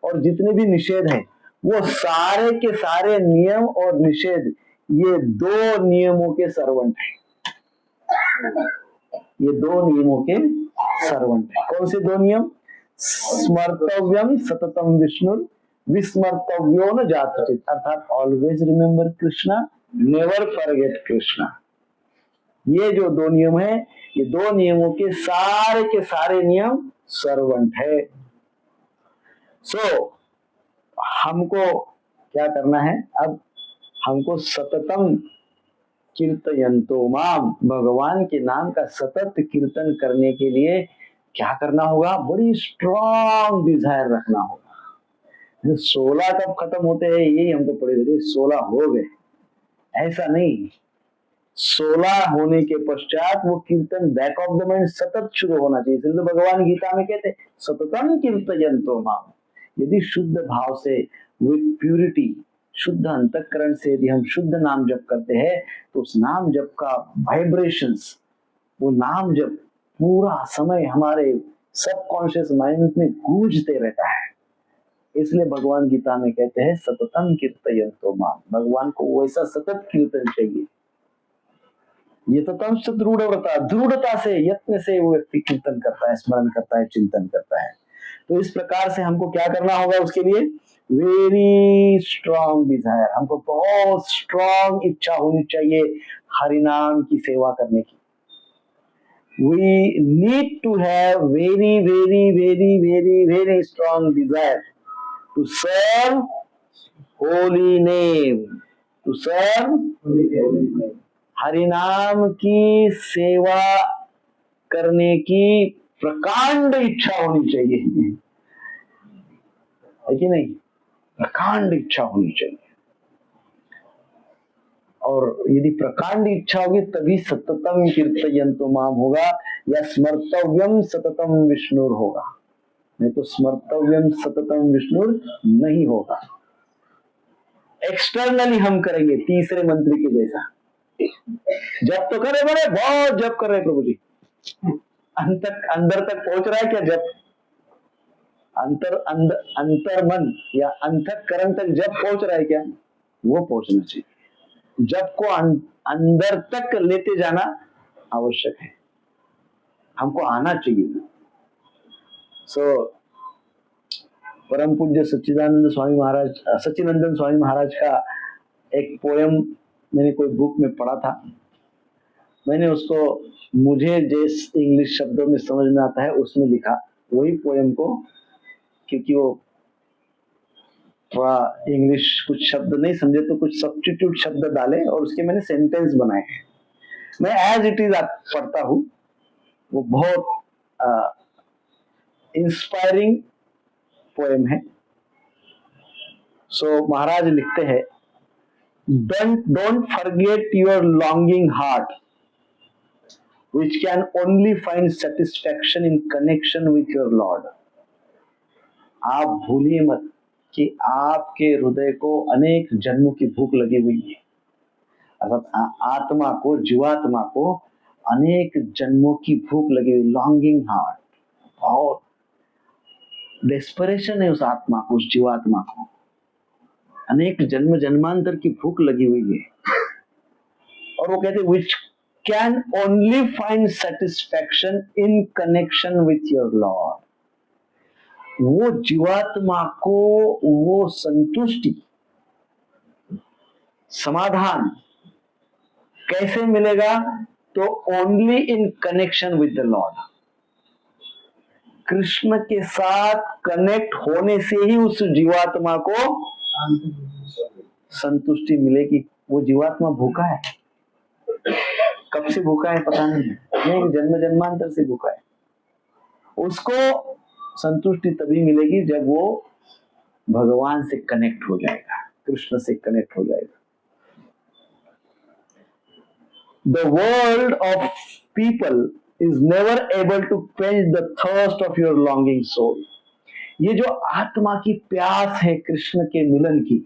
Speaker 1: और जितने भी निषेध है, वो सारे के सारे नियम और निषेध ये दो नियमों के सर्वेंट है। ये दो नियमों के सर्वेंट है। कौन से दो नियम, स्मर्तव्यम सततम विष्णु विस्मर्तव्यो न जातुचित, अर्थात always remember Krishna, never forget Krishna. ये जो दो नियम है, ये दो नियमों के सारे नियम सर्वेंट है। सो हमको क्या करना है, अब हमको सततम कीर्तयन्तो माम, भगवान के नाम का सतत कीर्तन करने के लिए क्या करना होगा? बड़ी स्ट्रॉन्ग डिजायर रखना होगा। 16 कब खत्म होते हैं यही हमको पड़े रहते, 16 हो गए ऐसा नहीं। 16 होने के पश्चात वो कीर्तन बैक ऑफ द माइंड सतत शुरू होना चाहिए। इसलिए तो भगवान गीता में कहते हैं सततम कीर्तयन्तो माम। यदि शुद्ध भाव से, विद प्यूरिटी, शुद्ध अंतःकरण से यदि हम शुद्ध नाम जप करते हैं तो उस नाम जप का वाइब्रेशंस, वो नाम जप पूरा समय हमारे सबकॉन्शियस माइंड में गूंजते रहता है। इसलिए भगवान गीता में कहते हैं सततम कीर्तयन्तो माम। भगवान को वैसा सतत कीर्तन चाहिए। ये ततम से दृढ़ता, दृढ़ता से, यत्न से वो व्यक्ति कीर्तन करता है, स्मरण करता है, चिंतन करता है। तो इस प्रकार से हमको क्या करना होगा? उसके लिए वेरी स्ट्रॉन्ग डिजायर, हमको बहुत स्ट्रॉन्ग इच्छा होनी चाहिए हरिनाम की सेवा करने की। We need to have very, very, very, very, very strong desire to serve holy name, to serve हरिनाम की सेवा करने की प्रकांड इच्छा होनी चाहिए, है कि नहीं? प्रकांड इच्छा होनी चाहिए। और यदि प्रकांड इच्छा होगी तभी सततम कीर्तयन्तो माम होगा, या स्मर्तव्यम सततम विष्णुर होगा। नहीं तो स्मर्तव्यम सततम विष्णुर नहीं होगा। एक्सटर्नली हम करेंगे तीसरे मंत्री के जैसा, जब तो करे बड़े बहुत जब कर रहे प्रभु जी, अंदर तक पहुंच रहा है क्या जब? अंतर मन या अंतःकरण तक जब पहुंच रहा है क्या? वो पहुंचना चाहिए। जब को अंदर तक लेते जाना आवश्यक है, हमको आना चाहिए। परम पूज्य सच्चिदानंद स्वामी महाराज, सच्चिनंदन स्वामी महाराज का एक पोयम मैंने कोई बुक में पढ़ा था। मैंने उसको मुझे जिस इंग्लिश शब्दों में समझ में आता है उसमें लिखा वही पोयम को, क्योंकि वो थोड़ा इंग्लिश कुछ शब्द नहीं समझे तो कुछ सब्स्टिट्यूट शब्द डाले और उसके मैंने सेंटेंस बनाए हैं। मैं एज इट इज पढ़ता हूँ। वो बहुत इंस्पायरिंग पोएम है। सो महाराज लिखते हैं, don't forget your longing heart which can only find satisfaction in connection with your Lord। आप भूलिए मत कि आपके हृदय को अनेक जन्मों की भूख लगी हुई है, अर्थात आत्मा को, जीवात्मा को अनेक जन्मों की भूख लगी हुई, लॉन्गिंग हार्ट, और डेस्परेशन है उस आत्मा को, उस जीवात्मा को, अनेक जन्म जन्मांतर की भूख लगी हुई है। और वो कहते which can only find satisfaction in connection with your Lord। वो जीवात्मा को वो संतुष्टि, समाधान कैसे मिलेगा? तो only in connection with the Lord. Krishna के साथ कनेक्ट होने से ही उस जीवात्मा को संतुष्टि मिलेगी। वो जीवात्मा भूखा है, कब से भूखा है पता नहीं, जन्म जन्मांतर से भूखा है। उसको संतुष्टि तभी मिलेगी जब वो भगवान से कनेक्ट हो जाएगा, कृष्ण से कनेक्ट हो जाएगा। The world of people is never able to quench the thirst of your longing soul। ये जो आत्मा की प्यास है कृष्ण के मिलन की,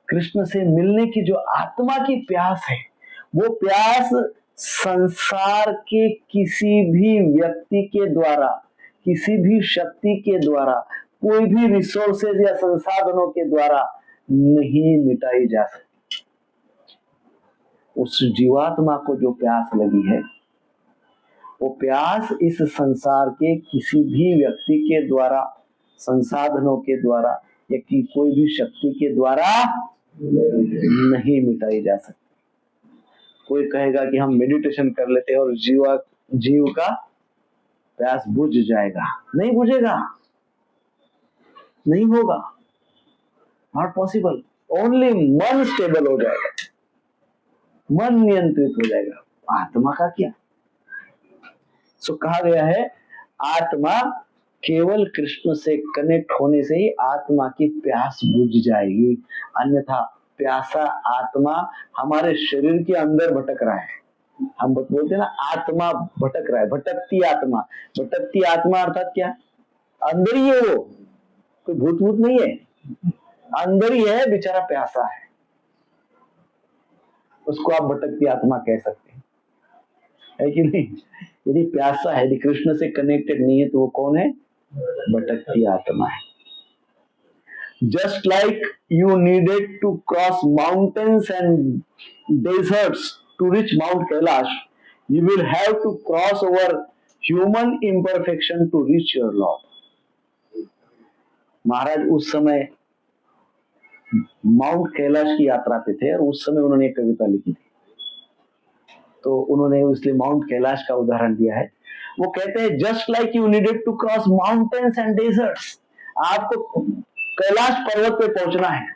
Speaker 1: कृष्ण से मिलने की जो आत्मा की प्यास है, वो प्यास संसार के किसी भी व्यक्ति के द्वारा, किसी भी शक्ति के द्वारा, कोई भी रिसोर्सेज या संसाधनों के द्वारा नहीं मिटाई जा सकती। उस जीवात्मा को जो प्यास लगी है, वो प्यास इस संसार के किसी भी व्यक्ति के द्वारा, संसाधनों के द्वारा या कि कोई भी शक्ति के द्वारा नहीं मिटाई जा सकती। कोई कहेगा कि हम मेडिटेशन कर लेते हैं और जीव का प्यास बुझ जाएगा, नहीं बुझेगा, नहीं होगा, नॉट पॉसिबल। ओनली मन स्टेबल हो जाएगा, मन नियंत्रित हो जाएगा, आत्मा का क्या। सो कहा गया है आत्मा केवल कृष्ण से कनेक्ट होने से ही आत्मा की प्यास बुझ जाएगी, अन्यथा प्यासा आत्मा हमारे शरीर के अंदर भटक रहा है। हम बोलते हैं ना आत्मा भटक रहा है, भटकती आत्मा। भटकती आत्मा अर्थात क्या? अंदर ही है वो, कोई भूत भूत नहीं है, अंदर ही है, बेचारा प्यासा है, उसको आप भटकती आत्मा कह सकते हैं, है कि नहीं? यदि प्यासा है, यदि कृष्ण से कनेक्टेड नहीं है तो वो कौन है? भटकती आत्मा है। Just like you needed to cross mountains and deserts to reach Mount Kailash, you will have to cross over human imperfection to reach your Lord. महाराज उस समय माउंट कैलाश की यात्रा पे थे और उस समय उन्होंने एक कविता लिखी थी, तो उन्होंने इसलिए माउंट कैलाश का उदाहरण दिया है। वो कहते हैं just like you needed to cross mountains and deserts, आपको कैलाश पर्वत पे पहुंचना है,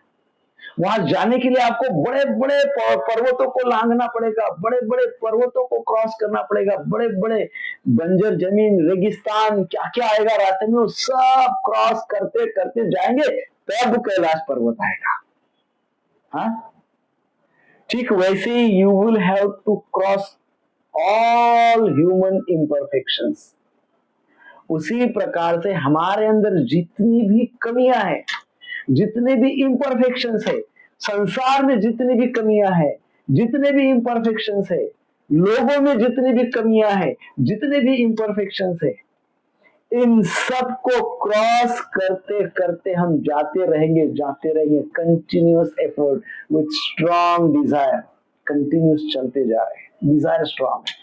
Speaker 1: वहां जाने के लिए आपको बड़े बड़े पर्वतों को लांघना पड़ेगा, बड़े बड़े पर्वतों को क्रॉस करना पड़ेगा, बड़े बड़े बंजर जमीन, रेगिस्तान, क्या क्या आएगा रास्ते में, वो सब क्रॉस करते करते जाएंगे, तब कैलाश पर्वत आएगा। हाँ, ठीक वैसे ही you will have to cross all human imperfections. उसी प्रकार से हमारे अंदर जितनी भी कमियां हैं, जितने भी इम्परफेक्शंस है, संसार में जितनी भी कमियां हैं, जितने भी इम्परफेक्शंस है, लोगों में जितनी भी कमियां हैं, जितने भी इम्परफेक्शंस है, इन सब को क्रॉस करते करते हम जाते रहेंगे continuous effort with strong Dzire, continuous चलते जा रहे हैं, डिजायर स्ट्रॉन्ग है,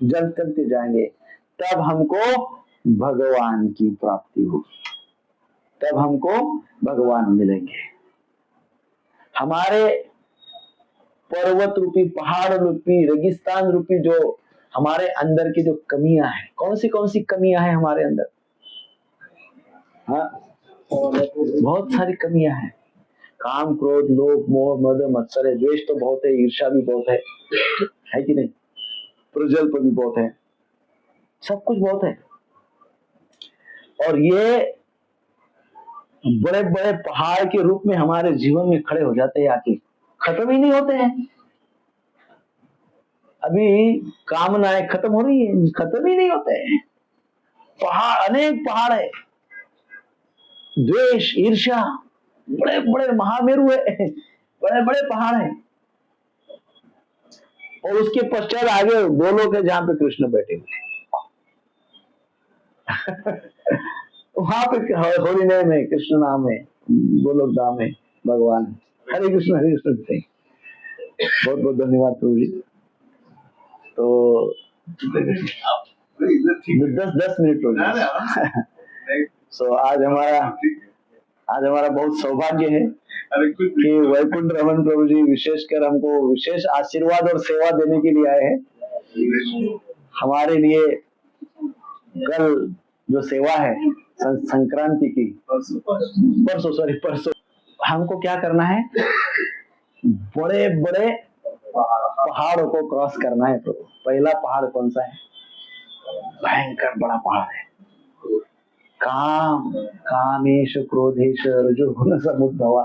Speaker 1: जल चलते जाएंगे, तब हमको भगवान की प्राप्ति होगी, तब हमको भगवान मिलेंगे। हमारे पर्वत रूपी, पहाड़ रूपी, रेगिस्तान रूपी जो हमारे अंदर की जो कमियां हैं, कौन सी कमियां हैं हमारे अंदर? हाँ, बहुत सारी कमियां हैं। काम, क्रोध, लोभ, मोह, मद, मत्सर, द्वेष तो बहुत है, ईर्ष्या भी बहुत है कि नहीं? प्रजल्प भी बहुत है, सब कुछ बहुत है। और ये बड़े बड़े पहाड़ के रूप में हमारे जीवन में खड़े हो जाते हैं, आके खत्म ही नहीं होते हैं। अभी कामनाएं खत्म हो रही है, खत्म ही नहीं होते हैं। पहाड़, अनेक पहाड़ है, द्वेष, ईर्ष्या, बड़े बड़े महामेरु है, बड़े बड़े पहाड़ है। और उसके पश्चात आगे गोलोक है जहां पे कृष्ण बैठे हुए वहां पे होली नेम है, कृष्ण नाम है, गोलोक धाम है, भगवान। हरे कृष्ण से बहुत बहुत धन्यवाद प्रभु जी। तो 10 मिनट हो गए। सो आज हमारा बहुत सौभाग्य है कि वैकुंठ रमन प्रभु जी विशेषकर हमको विशेष आशीर्वाद और सेवा देने के लिए आए हैं। हमारे लिए कल जो सेवा है संक्रांति की, परसों हमको क्या करना है? बड़े बड़े पहाड़ों को क्रॉस करना है। तो पहला पहाड़ कौन सा है? भयंकर बड़ा पहाड़ है, कामेश क्रोधेश रजोगुण समुद्भवा,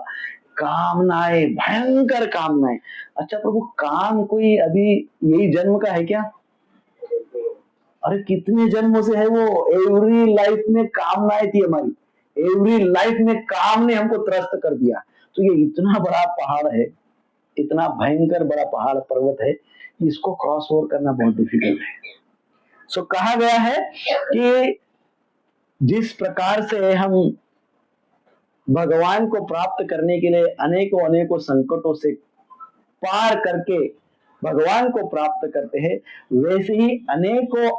Speaker 1: कामनाएं, भयंकर कामनाएं। अच्छा प्रभु, काम कोई अभी यही जन्म का है क्या? अरे कितने जन्मों से है वो। एवरी लाइफ में कामनाएं थी हमारी, एवरी लाइफ में काम ने हमको त्रस्त कर दिया। तो ये इतना बड़ा पहाड़ है, इतना भयंकर बड़ा पहाड़ पर्वत है, इसको क्रॉस ओवर करना बहुत डिफिकल्ट है। सो कहा गया है कि जिस प्रकार से हम भगवान को प्राप्त करने के लिए अनेकों संकटों से पार करके भगवान को प्राप्त करते हैं, वैसे ही अनेकों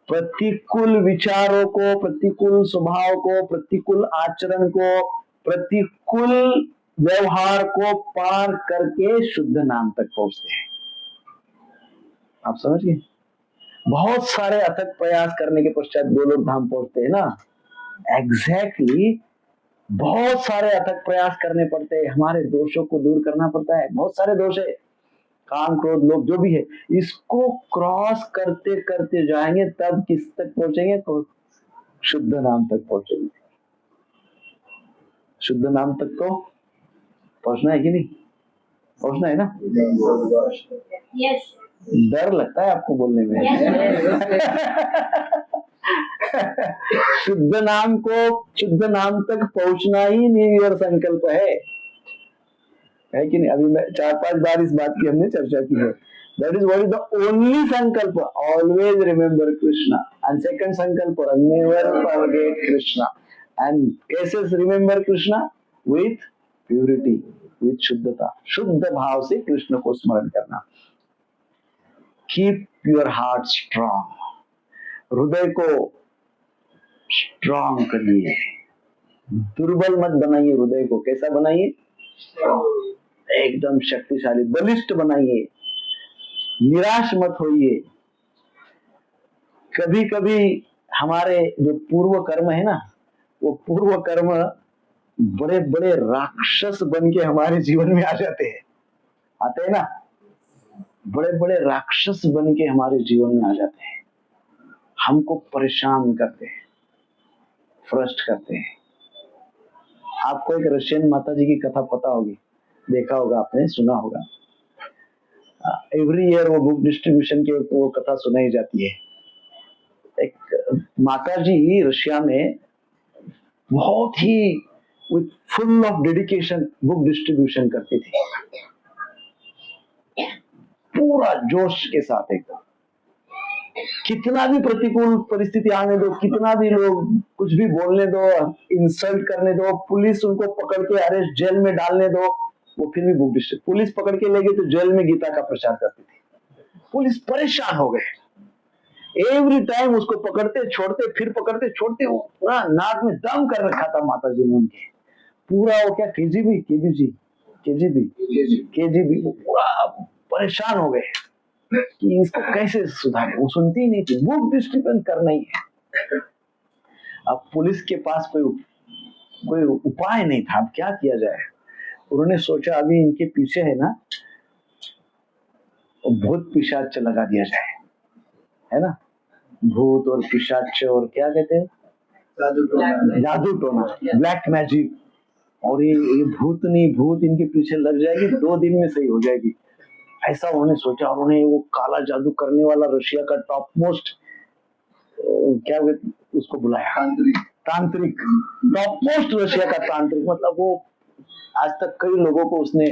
Speaker 1: प्रतिकूल विचारों को, प्रतिकूल स्वभाव को, प्रतिकूल आचरण को, प्रतिकूल व्यवहार को पार करके शुद्ध नाम तक पहुंचते हैं। आप समझ गए? बहुत सारे अथक प्रयास करने के पश्चात गोलोक धाम पहुंचते हैं ना। एग्जैक्टली बहुत सारे अथक प्रयास करने पड़ते हैं, हमारे दोषों को दूर करना पड़ता है। बहुत सारे दोष है, काम क्रोध लोभ जो भी है, इसको क्रॉस करते करते जाएंगे, तब किस तक पहुंचेंगे? तो शुद्ध नाम तक पहुंचेंगे। शुद्ध नाम तक तो पहुंचना है कि नहीं? पहुंचना है ना? डर लगता है आपको बोलने में? शुद्ध शुद्ध नाम तक पहुंचना ही न्यू ईयर संकल्प है कि नहीं? अभी मैं 4-5 बार इस बात की हमने चर्चा की है। That is what is the only sankalpa. Always remember Krishna. And second sankalpa, never forget Krishna. And कैसे remember Krishna? With purity, with शुद्धता, शुद्ध भाव से कृष्ण को स्मरण करना। Keep your heart strong. हृदय को स्ट्रॉन्ग करिए, दुर्बल मत बनाइए हृदय को। कैसा बनाइए? एकदम शक्तिशाली, बलिष्ठ बनाइए। निराश मत होइए। कभी कभी हमारे जो पूर्व कर्म है ना, वो पूर्व कर्म बड़े बड़े राक्षस बन के हमारे जीवन में आ जाते हैं, आते हैं ना, बड़े बड़े राक्षस बन के हमारे जीवन में आ जाते हैं, हमको परेशान करते हैं, फ्रस्ट करते हैं। आपको एक रशियन माता जी की कथा पता होगी, देखा होगा आपने, सुना होगा। एवरी ईयर वो बुक डिस्ट्रीब्यूशन के वो कथा सुनाई जाती है। एक माता जी रशिया में बहुत ही with full of dedication book distribution करती थी, पूरा जोश के साथ एकदम। कितना भी प्रतिकूल परिस्थिति आने दो, कितना भी लोग कुछ भी बोलने दो, इंसल्ट करने दो, पुलिस उनको पकड़ के अरेस्ट जेल में डालने दो, वो फिर भी बुक डिस्ट्रीब्यूट। पुलिस पकड़ के ले गई तो जेल में गीता का प्रचार करती थी। पुलिस परेशान हो गए, एवरी टाइम उसको पकड़ते छोड़ते, फिर पकड़ते छोड़ते, वो पूरा नाक में दम कर रखा था माता जी ने उनके। पूरा वो क्या केजीबी वो पूरा परेशान हो गए कि इसको कैसे सुधारे। वो सुनती ही नहीं थी, बुक डिस्ट्रीब्यूट करना ही है। अब पुलिस के पास कोई उपाय नहीं था, अब क्या किया जाए। उन्होंने सोचा अभी इनके पीछे है ना भूत पिशाच लगा दिया जाए, है ना, भूत और पिशाच और क्या कहते हैं, जादू टोना, ब्लैक मैजिक। और ये भूत इनके पीछे लग जाएगी, 2 दिन में सही हो जाएगी, ऐसा उन्होंने सोचा। और उन्हें वो काला जादू करने वाला रशिया का टॉप मोस्ट क्या उसको बुलाया, तांत्रिक, टॉप मोस्ट रशिया का तांत्रिक। मतलब वो आज तक कई लोगों को उसने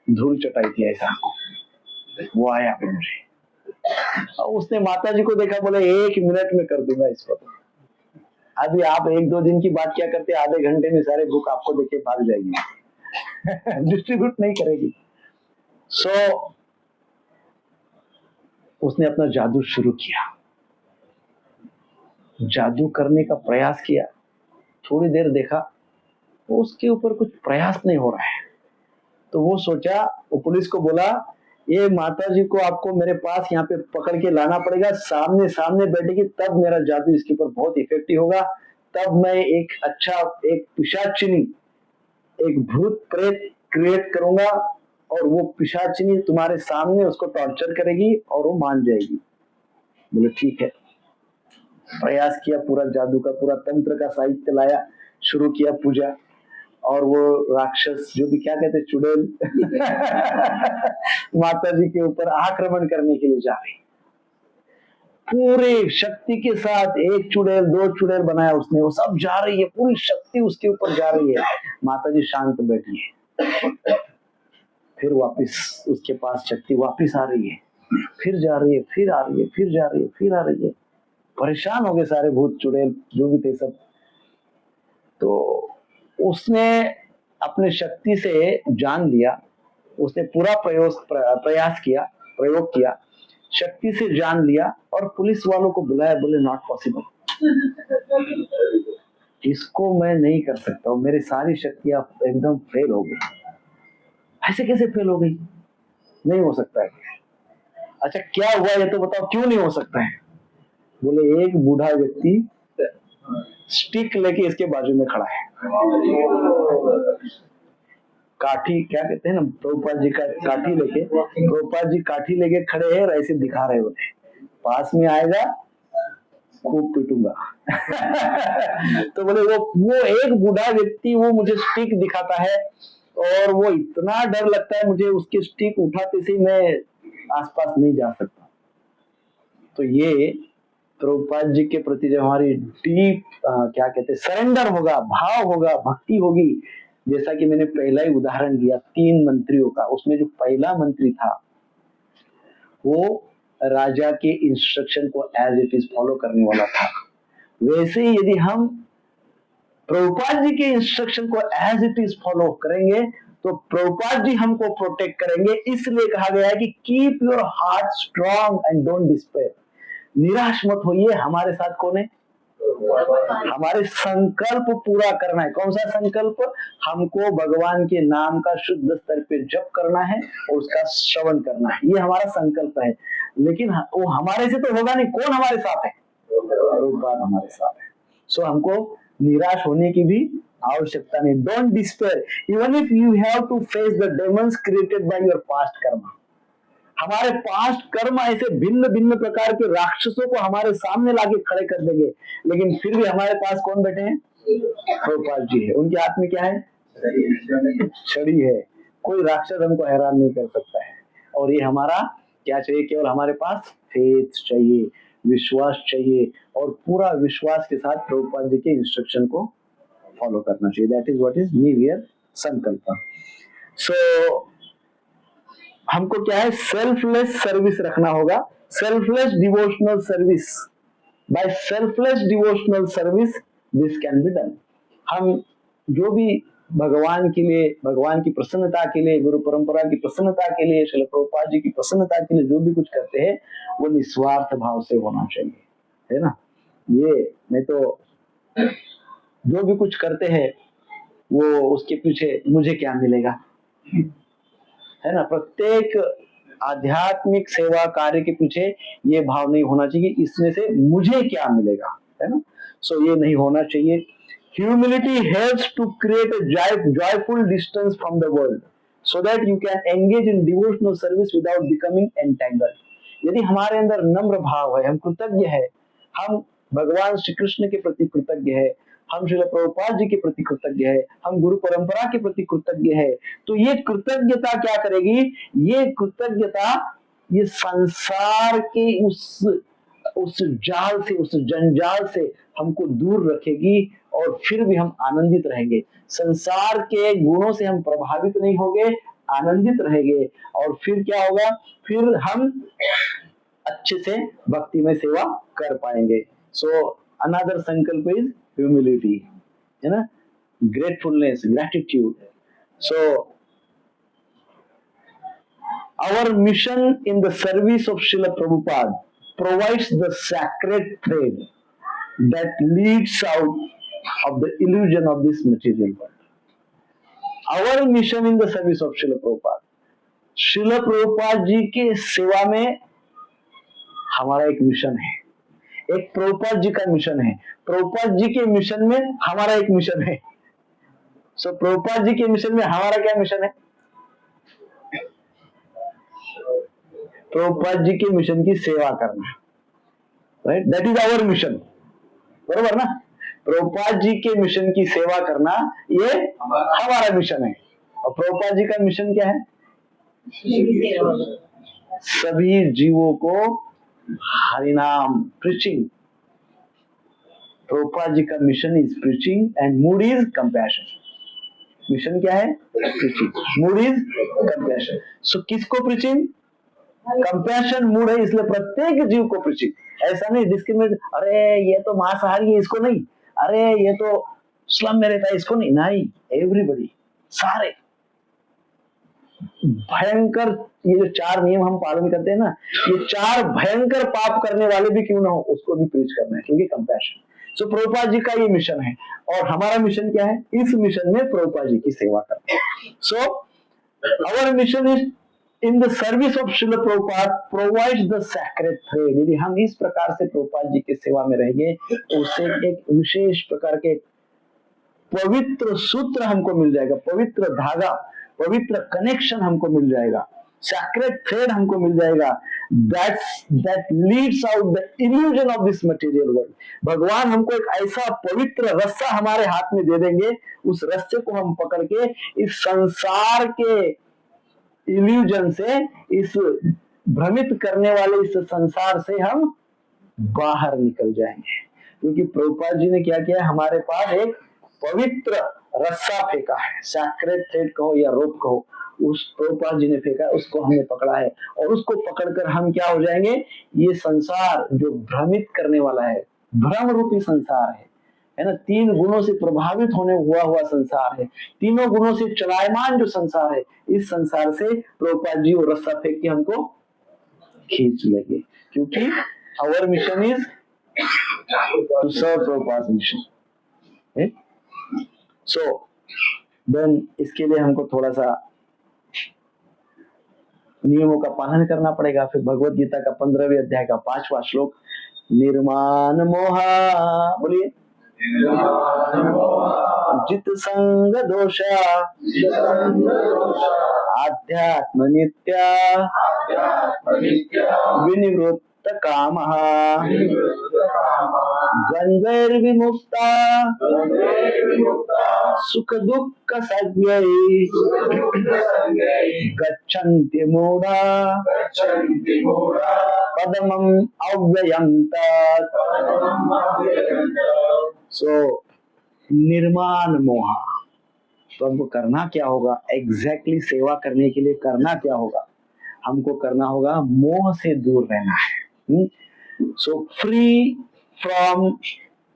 Speaker 1: धूल चटाई थी, ऐसा वो आया मुझे। उसने माता जी को देखा, बोले 1 मिनट में कर दूंगा इसको। अभी आप 1-2 दिन की बात क्या करते, आधे घंटे में सारे बुक आपको देखे भाग जाएगी। डिस्ट्रीब्यूट नहीं करेगी। सो उसने अपना जादू शुरू किया, जादू करने का प्रयास किया। थोड़ी देर देखा तो उसके ऊपर कुछ प्रयास नहीं हो रहा है, तो वो सोचा, वो पुलिस को बोला, ये माता जी को आपको मेरे पास यहाँ पे पकड़ के लाना पड़ेगा, सामने सामने बैठेगी तब मेरा जादू इसके ऊपर बहुत इफेक्टिव होगा, तब मैं एक पिशाचिनी, एक भूत प्रेत क्रिएट करूंगा और वो पिशाचिनी तुम्हारे सामने उसको टॉर्चर करेगी और वो मान जाएगी। बोले ठीक है। प्रयास किया, पूरा जादू का पूरा तंत्र का साहित्य लाया, शुरू किया पूजा। और वो राक्षस जो भी क्या कहते चुड़ैल माता जी के ऊपर आक्रमण करने के लिए जा रही, पूरे शक्ति के साथ, 1 चुड़ैल 2 चुड़ैल बनाया उसने, वो सब जा रही है, पूरी शक्ति उसके ऊपर जा रही है। माता जी शांत बैठी है, फिर वापिस उसके पास शक्ति वापिस आ रही है, फिर जा रही है, फिर आ रही है, फिर जा रही है, फिर आ रही है। परेशान हो गए सारे भूत चुड़ैल जो भी थे सब। तो उसने अपने शक्ति से जान लिया, उसने पूरा प्रयोग किया, शक्ति से जान लिया और पुलिस वालों को बुलाया। बोले नॉट पॉसिबल, इसको मैं नहीं कर सकता, मेरी सारी शक्तियां एकदम फेल हो गई। ऐसे कैसे फेल हो गई? नहीं हो सकता है। अच्छा क्या हुआ ये तो बताओ, क्यों नहीं हो सकता है? बोले एक बूढ़ा व्यक्ति स्टिक लेके इसके बाजू में खड़ा है, काठी क्या कहते हैं ना, प्रभुपाद जी का काठी लेके, प्रभुपाद जी काठी लेके खड़े हैं और ऐसे दिखा रहे होते, पास में आएगा खूब पीटूंगा। तो बोले वो एक बूढ़ा व्यक्ति वो मुझे स्टिक दिखाता है और वो इतना डर लगता है मुझे, उसकी स्टिक उठाते से मैं आसपास नहीं जा सकता। तो ये प्रभुपाद जी के प्रति जब हमारी डीप क्या कहते हैं सरेंडर होगा, भाव होगा, भक्ति होगी, जैसा कि मैंने पहला ही उदाहरण दिया 3 मंत्रियों का, उसमें जो पहला मंत्री था वो राजा के इंस्ट्रक्शन को एज इट इज फॉलो करने वाला था। वैसे ही यदि हम प्रभुपाद जी के इंस्ट्रक्शन को एज इट इज फॉलो करेंगे तो प्रभुपाद जी हमको प्रोटेक्ट करेंगे। इसलिए कहा गया है कि keep your heart strong and don't despair, निराश मत होइए। हमारे साथ कौन है? हमारे संकल्प पूरा करना है। कौन सा संकल्प? हमको भगवान के नाम का शुद्ध स्तर पे जप करना है और उसका श्रवण करना है, ये हमारा संकल्प है। लेकिन वो हमारे से तो होगा नहीं, कौन हमारे साथ है? प्रभुपाद हमारे साथ है। सो हमको निराश होने की भी आवश्यकता नहीं। Don't despair even if you have to face the demons created by your past karma. हमारे पास्ट कर्म ऐसे भिन्न भिन्न प्रकार के राक्षसों को हमारे सामने लाके खड़े कर देंगे, लेकिन फिर भी हमारे पास कौन बैठे हैं? प्रभुपाद जी है। उनके हाथ में क्या है? छड़ी है। कोई राक्षस हमको हैरान नहीं कर सकता है। और ये हमारा क्या चाहिए? केवल हमारे पास फेथ चाहिए, विश्वास चाहिए, और पूरा विश्वास के साथ प्रभुपाद जी के इंस्ट्रक्शन को फॉलो करना चाहिए। That is what is new year sankalp. So हमको क्या है? सेल्फलेस सर्विस रखना होगा। Selfless devotional service, by selfless devotional service this can be done. हम जो भी भगवान के लिए, भगवान की प्रसन्नता के लिए, गुरु परंपरा की प्रसन्नता के लिए, श्रील प्रभुपाद जी की प्रसन्नता के लिए जो भी कुछ करते हैं वो निस्वार्थ भाव से होना चाहिए, है ना। ये नहीं तो जो भी कुछ करते हैं वो उसके पीछे मुझे क्या मिलेगा, है ना। प्रत्येक आध्यात्मिक सेवा कार्य के पीछे ये भाव नहीं होना चाहिए इसमें से मुझे क्या मिलेगा, है ना। सो ये नहीं होना चाहिए। Humility helps to create a joyful distance from the world, so that you can engage in devotional service without becoming entangled. यदि हमारे अंदर नम्र भाव है, हम कृतज्ञ है, हम भगवान श्री कृष्ण के प्रति कृतज्ञ है, हम श्री प्रभुपाद जी के प्रति कृतज्ञ है, हम गुरु परंपरा के प्रति कृतज्ञ है, तो ये कृतज्ञता क्या करेगी? ये कृतज्ञता ये संसार के उस जाल से, उस जंजाल से हमको दूर रखेगी और फिर भी हम आनंदित रहेंगे। संसार के गुणों से हम प्रभावित नहीं होंगे, आनंदित रहेंगे। और फिर क्या होगा? फिर हम अच्छे से भक्ति में सेवा कर पाएंगे। सो अनदर संकल्प इज ह्यूमिलिटी, है ना, gratefulness, gratitude. So our mission in the service of Srila Prabhupada provides the sacred thread that leads out of the illusion of this material world. Our mission in the service of Srila Prabhupada, Srila Prabhupada जी के सेवा में हमारा एक mission है, एक प्रभुपाद जी का mission है, प्रभुपाद जी के मिशन में हमारा एक मिशन है। सो प्रभुपाद जी के मिशन में हमारा क्या मिशन है? प्रभुपाद जी के मिशन की सेवा करना, right, that is our mission, बरोबर ना। प्रभुपाद जी के मिशन की सेवा करना ये हमारा मिशन है। और प्रभुपाद जी का मिशन क्या है? सभी जीवों को हरिनाम, प्रीचिंग। प्रभुपाद जी का mission is preaching and mood is compassion. Mission क्या है? Preaching, mood is compassion. So किसको प्रीचिंग? कंपैशन मूड है, इसलिए प्रत्येक जीव को प्रीचिंग। ऐसा नहीं डिस्क्रिमिनेट, अरे ये तो मांसाहारी है इसको नहीं, अरे ये तो स्लम में रहता है इसको नहीं, नहीं, एवरीबॉडी, सारे। भयंकर ये जो 4 नियम हम पालन करते हैं ना, ये 4 भयंकर पाप करने वाले भी क्यों ना हो उसको भी प्रीच करना है, क्योंकि कंपैशन। सो प्रभुपाद जी का ये मिशन है और हमारा मिशन क्या है? इस मिशन में प्रभुपाद जी की सेवा करना। So our mission is in the service of Srila Prabhupada provides the sacred thread. यदि हम इस प्रकार से प्रभुपाद जी की सेवा में रहेंगे तो उससे एक विशेष प्रकार के पवित्र सूत्र हमको मिल जाएगा, पवित्र धागा, पवित्र कनेक्शन हमको मिल जाएगा, सैक्रेड थ्रेड हमको मिल जाएगा, that leads out the illusion of this material world। भगवान हमको एक ऐसा पवित्र रस्सा हमारे हाथ में दे देंगे, उस रस्से को हम पकड़ के इस संसार के इल्यूजन से, इस भ्रमित करने वाले इस संसार से हम बाहर निकल जाएंगे। क्योंकि प्रभुपाद जी ने क्या किया, हमारे पास एक पवित्र रस्सा फेंका है, सैक्रेड थ्रेड कहो या रोप कहो, उस प्रभुपाद जी ने फेंका है, उसको हमने पकड़ा है, और उसको पकड़कर हम क्या हो जाएंगे, ये संसार जो भ्रमित करने वाला है, भ्रम रूपी संसार है ना, 3 गुणों से प्रभावित होने हुआ संसार है, तीनों गुणों से चलायमान जो संसार है, इस संसार से प्रभुपाद जी वो रस्सा फेंक के हमको खींच लेंगे। क्योंकि our mission is to serve Prabhupada mission. So then इसके लिए हमको थोड़ा सा नियमों का पालन करना पड़ेगा। फिर भगवत गीता का 15वें अध्याय का 5वां श्लोक, निर्माण मोहा, बोलिए, जित संग दोषा आध्यात्म नित्या विनिवृत्त कामः द्वंद्वैर्विमुक्ता सुख दुःख संज्ञै गच्छन्ति मूढ़ा पदमं अव्ययं तत्। सो निर्माण मोहा, तो हमको करना क्या होगा, एग्जैक्टली सेवा करने के लिए करना क्या होगा, हमको करना होगा मोह से दूर रहना है। So free from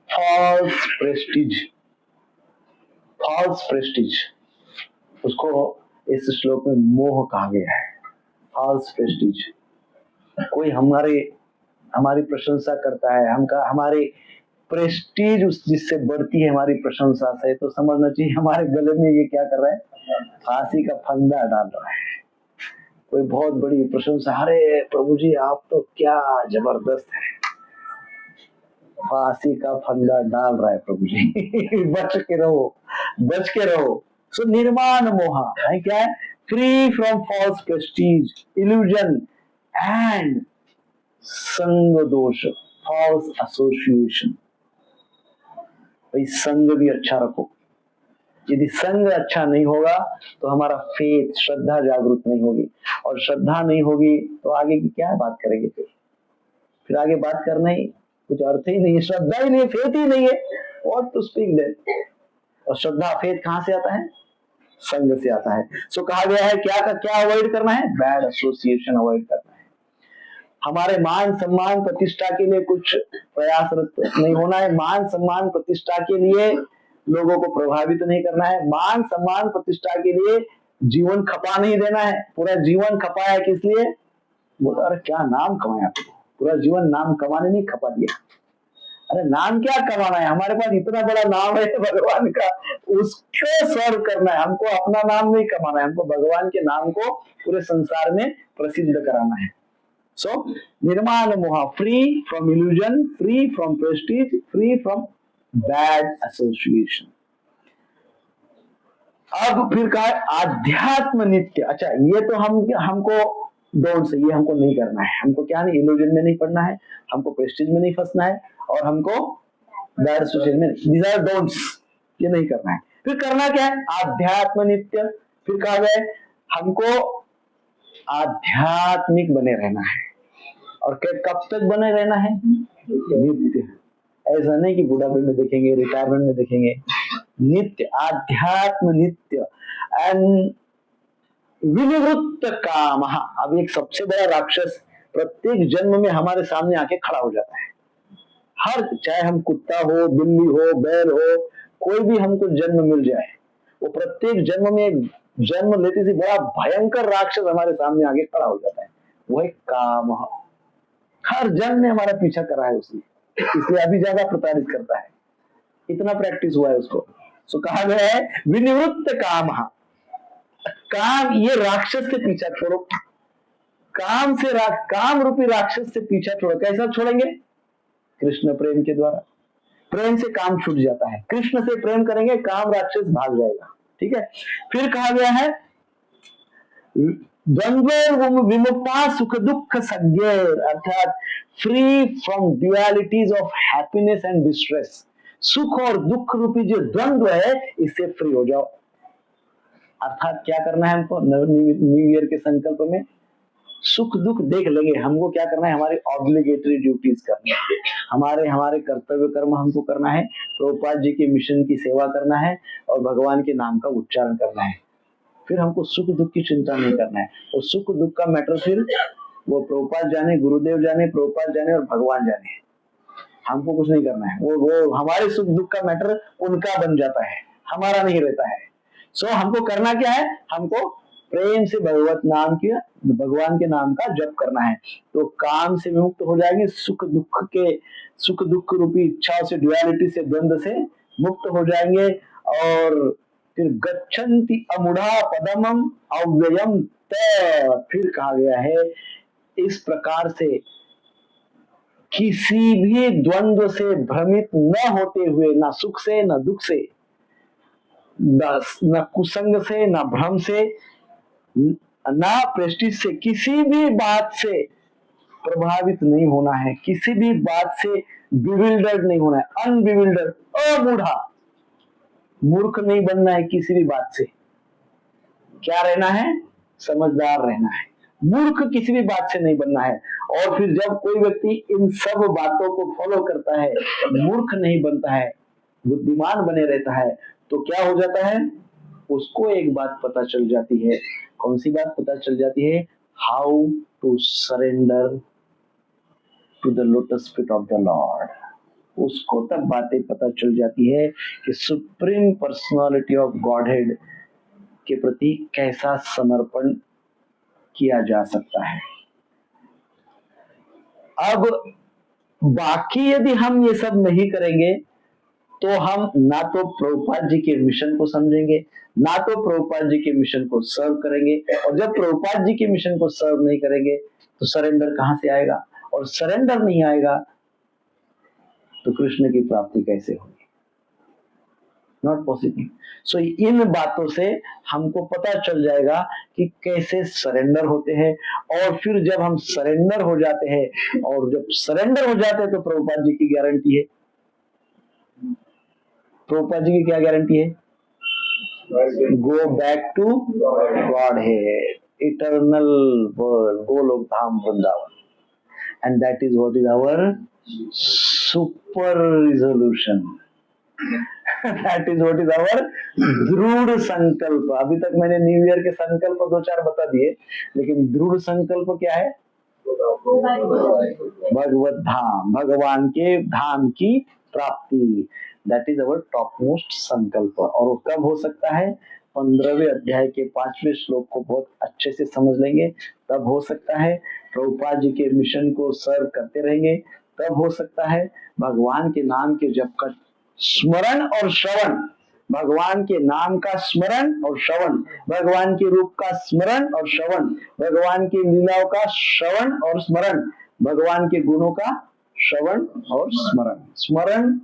Speaker 1: false prestige, false prestige, उसको इस श्लोक में मोह कहा गया है, फॉल्स प्रेस्टीज। कोई हमारी प्रशंसा करता है, हमारे प्रेस्टीज जिससे बढ़ती है हमारी प्रशंसा से, तो समझना चाहिए हमारे गले में ये क्या कर रहा है, फांसी का फंदा डाल रहा है। कोई बहुत बड़ी प्रशंसा, अरे प्रभु जी आप तो क्या जबरदस्त है, फांसी का फंदा डाल रहा है प्रभु जी। बच के रहो, बच के रहो। सो निर्माण मोहा है क्या है, free from false prestige, illusion and sanga dosha, false association. भाई संग भी अच्छा रखो, यदि संग अच्छा नहीं होगा तो हमारा फेथ, श्रद्धा जागृत नहीं होगी, और श्रद्धा नहीं होगी तो आगे की क्या बात करेंगे, फिर आगे बात करना ही कुछ अर्थ ही नहीं है, श्रद्धा ही नहीं है, फेथ ही नहीं है, व्हाट टू स्पीक देन। और श्रद्धा फेथ कहां से आता है, संग से आता है। सो कहा गया है क्या अवॉइड करना है, बैड एसोसिएशन अवॉइड करना है। हमारे मान सम्मान प्रतिष्ठा के लिए कुछ प्रयासरत नहीं होना है, मान सम्मान प्रतिष्ठा के लिए लोगों को प्रभावित नहीं करना है, मान सम्मान प्रतिष्ठा के लिए जीवन खपा नहीं देना है। पूरा जीवन खपाया किस लिए, बोला अरे क्या नाम कमाया, पूरा जीवन नाम कमाने नहीं खपा दिया। अरे नाम क्या कमाना है, हमारे पास इतना बड़ा नाम है भगवान का, उसको सर्व करना है, हमको अपना नाम नहीं कमाना है, हमको भगवान के नाम को पूरे संसार में प्रसिद्ध कराना है। सो निर्माण मोहा, free from illusion, free from Prestige, free from bad association. अब फिर कहा आध्यात्म नित्य। अच्छा ये तो हमको डोंट से, ये हमको नहीं करना है, हमको क्या नहीं, इल्यूजन में नहीं पड़ना है, हमको प्रेस्टीज में नहीं फंसना है, और हमको बैड एसोसिएशन में, दीज आर डोंट्स, ये नहीं करना है। फिर करना क्या है, आध्यात्म नित्य। फिर कहा गया हमको आध्यात्मिक बने रहना है, और कब तक बने रहना है, नित्य। ऐसा नहीं कि बुढ़ापे में देखेंगे, रिटायरमेंट में देखेंगे, नित्य, आध्यात्म नित्य एंड विनिवृत्त काम। अब एक सबसे बड़ा राक्षस प्रत्येक जन्म में हमारे सामने आके खड़ा हो जाता है। हर, चाहे हम कुत्ता हो, बिल्ली हो, बैल हो, कोई भी हमको जन्म मिल जाए, वो प्रत्येक जन्म में जन्म लेते से बड़ा भयंकर राक्षस हमारे सामने आगे खड़ा हो जाता है, वो है काम। हर जन्म में हमारा पीछा करा है उसने, इसलिए अभी ज्यादा प्रताड़ित करता है, इतना प्रैक्टिस हुआ है उसको। सो कहा गया है विनिवृत्त काम। काम, ये राक्षस से पीछा छोड़ो, काम रूपी राक्षस से पीछा छोड़ो। कैसा छोड़ेंगे, कृष्ण प्रेम के द्वारा। प्रेम से काम छूट जाता है, कृष्ण से प्रेम करेंगे, काम राक्षस भाग जाएगा। ठीक है। फिर कहा गया है द्वंद्व विमुक्ता सुख दुख सज्ञ, अर्थात free from dualities of happiness and distress. सुख और दुख रूपी जो द्वंद्व है इससे फ्री हो जाओ। अर्थात क्या करना है हमको न्यू ईयर के संकल्प में? सुख दुख देख लेंगे, हमको क्या करना है, हमारी ऑब्लिगेटरी ड्यूटीज करनी है, हमारे कर्तव्य कर्म हमको करना है, प्रभुपाद जी के मिशन की सेवा करना है और भगवान के नाम का उच्चारण करना है। फिर हमको सुख दुख की चिंता नहीं करना है। और सुख दुख का मैटर फिर वो प्रभुपाद जाने, गुरुदेव जाने, प्रभुपाद जाने और भगवान जाने, हमको कुछ नहीं करना है। वो हमारे सुख दुख का मैटर उनका बन जाता है, हमारा नहीं रहता है। सो हमको करना क्या है, हमको प्रेम से भगवत नाम की, भगवान के नाम का जप करना है। तो काम से विमुक्त हो जाएंगे, सुख दुख रूपी इच्छाओं से, ड्युअलिटी से, द्वंद्व से मुक्त हो जाएंगे। और फिर गच्छन्ति अमूढ़ा पदमम अव्ययम त, फिर कहा गया है इस प्रकार से किसी भी द्वंद्व से भ्रमित न होते हुए, ना सुख से न दुख से, न कुसंग से, न भ्रम से, ना प्रेस्टीज से, किसी भी बात से प्रभावित नहीं होना है, किसी भी बात से बिविल्डर्ड नहीं होना है, अनबिविल्डर्ड, अमूढ़ा, मूर्ख नहीं बनना है किसी भी बात से। क्या रहना है, समझदार रहना है, मूर्ख किसी भी बात से नहीं बनना है। और फिर जब कोई व्यक्ति इन सब बातों को फॉलो करता है, मूर्ख नहीं बनता है, बुद्धिमान बने रहता है, तो क्या हो जाता है, उसको एक बात पता चल जाती है। कौन सी बात पता चल जाती है? How to surrender to the lotus feet of the lord. उसको तब बातें पता चल जाती है कि सुप्रीम पर्सनालिटी ऑफ गॉडहेड के प्रति कैसा समर्पण किया जा सकता है। अब बाकी यदि हम ये सब नहीं करेंगे तो हम ना तो प्रभुपाद जी के मिशन को समझेंगे, ना तो प्रभुपाद जी के मिशन को सर्व करेंगे। और जब प्रभुपाद जी के मिशन को सर्व नहीं करेंगे तो सरेंडर कहां से आएगा? और सरेंडर नहीं आएगा तो कृष्ण की प्राप्ति कैसे होगी? Not possible. सो इन बातों से हमको पता चल जाएगा कि कैसे सरेंडर होते हैं। और फिर जब हम सरेंडर हो जाते हैं, और जब सरेंडर हो जाते हैं तो प्रभुपाद जी की गारंटी है। प्रभुपाद जी की क्या गारंटी है? Go back to godhead, eternal world, Goloka Dham Vrindavan. And that is what is our super resolution, that is what is our dridh sankalp. अभी तक मैंने न्यू ईयर के संकल्प 2-4 बता दिए, लेकिन दृढ़ संकल्प क्या है? भगवत धाम, भगवान के धाम की प्राप्ति, that is our top most संकल्प। और वो कब हो सकता है? 15वें अध्याय के 5वें श्लोक को बहुत अच्छे से समझ लेंगे तब हो सकता है। प्रभुपाद जी के मिशन को सर्व करते रहेंगे तब हो सकता है। भगवान के नाम के जप का स्मरण और श्रवण, भगवान के नाम का स्मरण और श्रवण, भगवान के रूप का स्मरण और श्रवण, भगवान की लीलाओं का श्रवण और स्मरण, भगवान के गुणों का श्रवण और स्मरण, स्मरण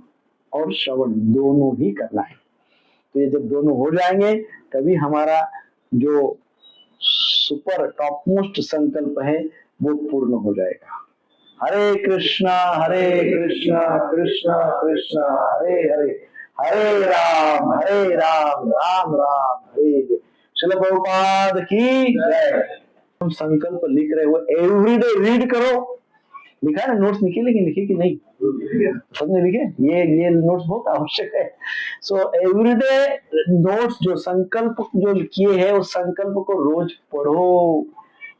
Speaker 1: और श्रवण दोनों ही करना है। तो ये जब दोनों हो जाएंगे तभी हमारा जो सुपर टॉप मोस्ट संकल्प है वो पूर्ण हो जाएगा। हरे कृष्णा कृष्णा कृष्ण हरे हरे, हरे राम राम राम हरे हरे। चलो प्रभुपाद की जय। हम संकल्प लिख रहे हो, एवरीडे रीड करो। लिखा है ना, नोट्स लिखे कि नहीं? सबने लिखे? ये नोट्स बहुत आवश्यक है। सो एवरीडे नोट्स, जो संकल्प जो किए हैं उस संकल्प को रोज पढ़ो।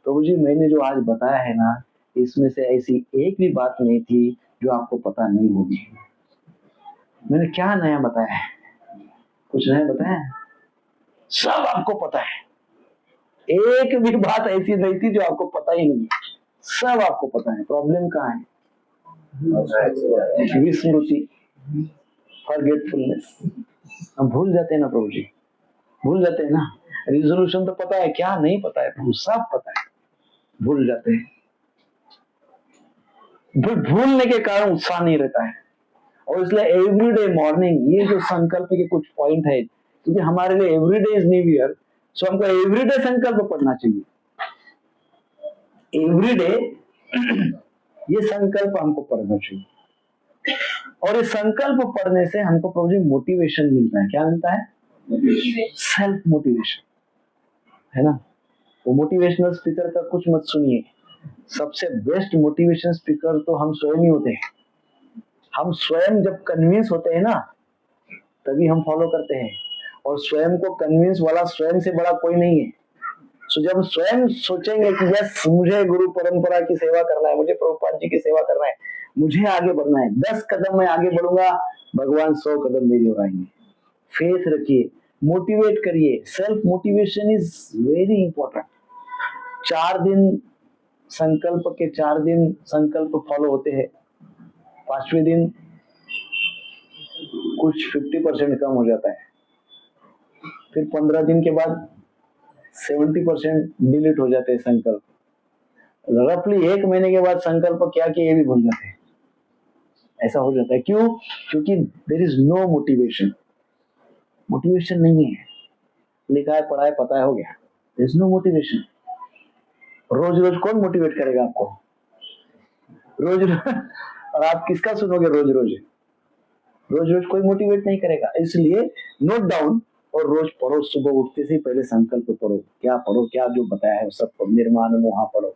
Speaker 1: प्रभु जी मैंने जो आज बताया है ना, इसमें से ऐसी एक भी बात नहीं थी जो आपको पता नहीं होगी। मैंने क्या नया बताया है? कुछ नया बताया है? सब आपको पता है। एक भी बात ऐसी नहीं थी जो आपको पता ही नहीं है, सब आपको पता है। प्रॉब्लम कहाँ है? विस्मृति, फॉरगेटफुलनेस। हम भूल जाते हैं ना प्रभु जी, भूल जाते हैं ना। रिजोल्यूशन तो पता है, क्या नहीं पता है प्रभु? सब पता है, भूल जाते हैं। भूलने के कारण उत्साह नहीं रहता है। और इसलिए एवरीडे मॉर्निंग, ये जो संकल्प के कुछ पॉइंट है, क्योंकि हमारे लिए एवरीडे इज न्यू ईयर, सो हमको एवरीडे संकल्प पढ़ना चाहिए, एवरीडे ये संकल्प हमको पढ़ना चाहिए। और इस संकल्प पढ़ने से हमको प्रभु जी मोटिवेशन मिलता है। क्या मिलता है? सेल्फ मोटिवेशन, है ना। वो मोटिवेशनल स्पीकर का कुछ मत सुनिए, सबसे बेस्ट मोटिवेशन स्पीकर तो हम स्वयं ही होते हैं। हम स्वयं जब कन्विंस होते हैं ना, तभी हम फॉलो करते हैं। और स्वयं को कन्विंस वाला स्वयं से बड़ा कोई नहीं है। सो जब स्वयं सोचेंगे कि यस, मुझे गुरु परंपरा की सेवा करना है, मुझे प्रभुपाद जी की सेवा करना है, मुझे आगे बढ़ना है, 10 कदम मैं आगे बढ़ूंगा, भगवान 100 कदम मेरी ओर आएंगे। फेथ रखिए, मोटिवेट करिए। Self motivation is very important. 4 दिन संकल्प के 4 दिन संकल्प फॉलो होते हैं, 5वें दिन कुछ 50% कम हो जाता है, फिर 15 दिन के बाद 70% डिलीट हो जाते हैं संकल्प। रफली 1 महीने के बाद संकल्प क्या किया ये भी भूल जाते हैं। ऐसा हो जाता है, क्यों? क्योंकि there is no motivation. Motivation नहीं है, लिखा है पढ़ा है पता है हो गया, देयर इज नो मोटिवेशन। रोज रोज कौन मोटिवेट करेगा आपको? रोज और आप किसका सुनोगे रोज रोज? रोज रोज कोई मोटिवेट नहीं करेगा। इसलिए नोट डाउन और रोज पढ़ो। सुबह उठते से पहले संकल्प पढ़ो। क्या पढ़ो? क्या जो बताया है सब पढ़ो। निर्माण मोहा पढ़ो,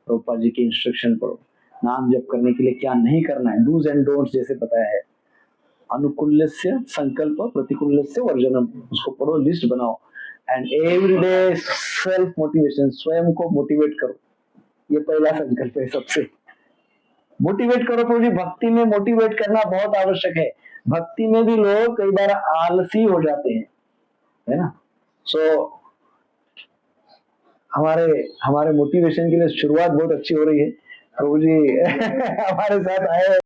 Speaker 1: प्रभुपाद जी के इंस्ट्रक्शन पढ़ो। नाम जप करने के लिए क्या नहीं करना है, डूज एंड डोंट्स जैसे बताया है। अनुकूल्यस्य संकल्प, प्रतिकूल्यस्य वर्जनम, उसको पढ़ो, लिस्ट बनाओ। एंड एवरीडे सेल्फ मोटिवेशन, स्वयं को मोटिवेट करो। ये पहला संकल्प है। सबसे मोटिवेट करो। तो जी भक्ति में मोटिवेट करना बहुत आवश्यक है। भक्ति में भी लोग कई बार आलसी हो जाते हैं, है ना। सो हमारे मोटिवेशन के लिए शुरुआत बहुत अच्छी हो रही है। प्रभु जी हमारे साथ आए।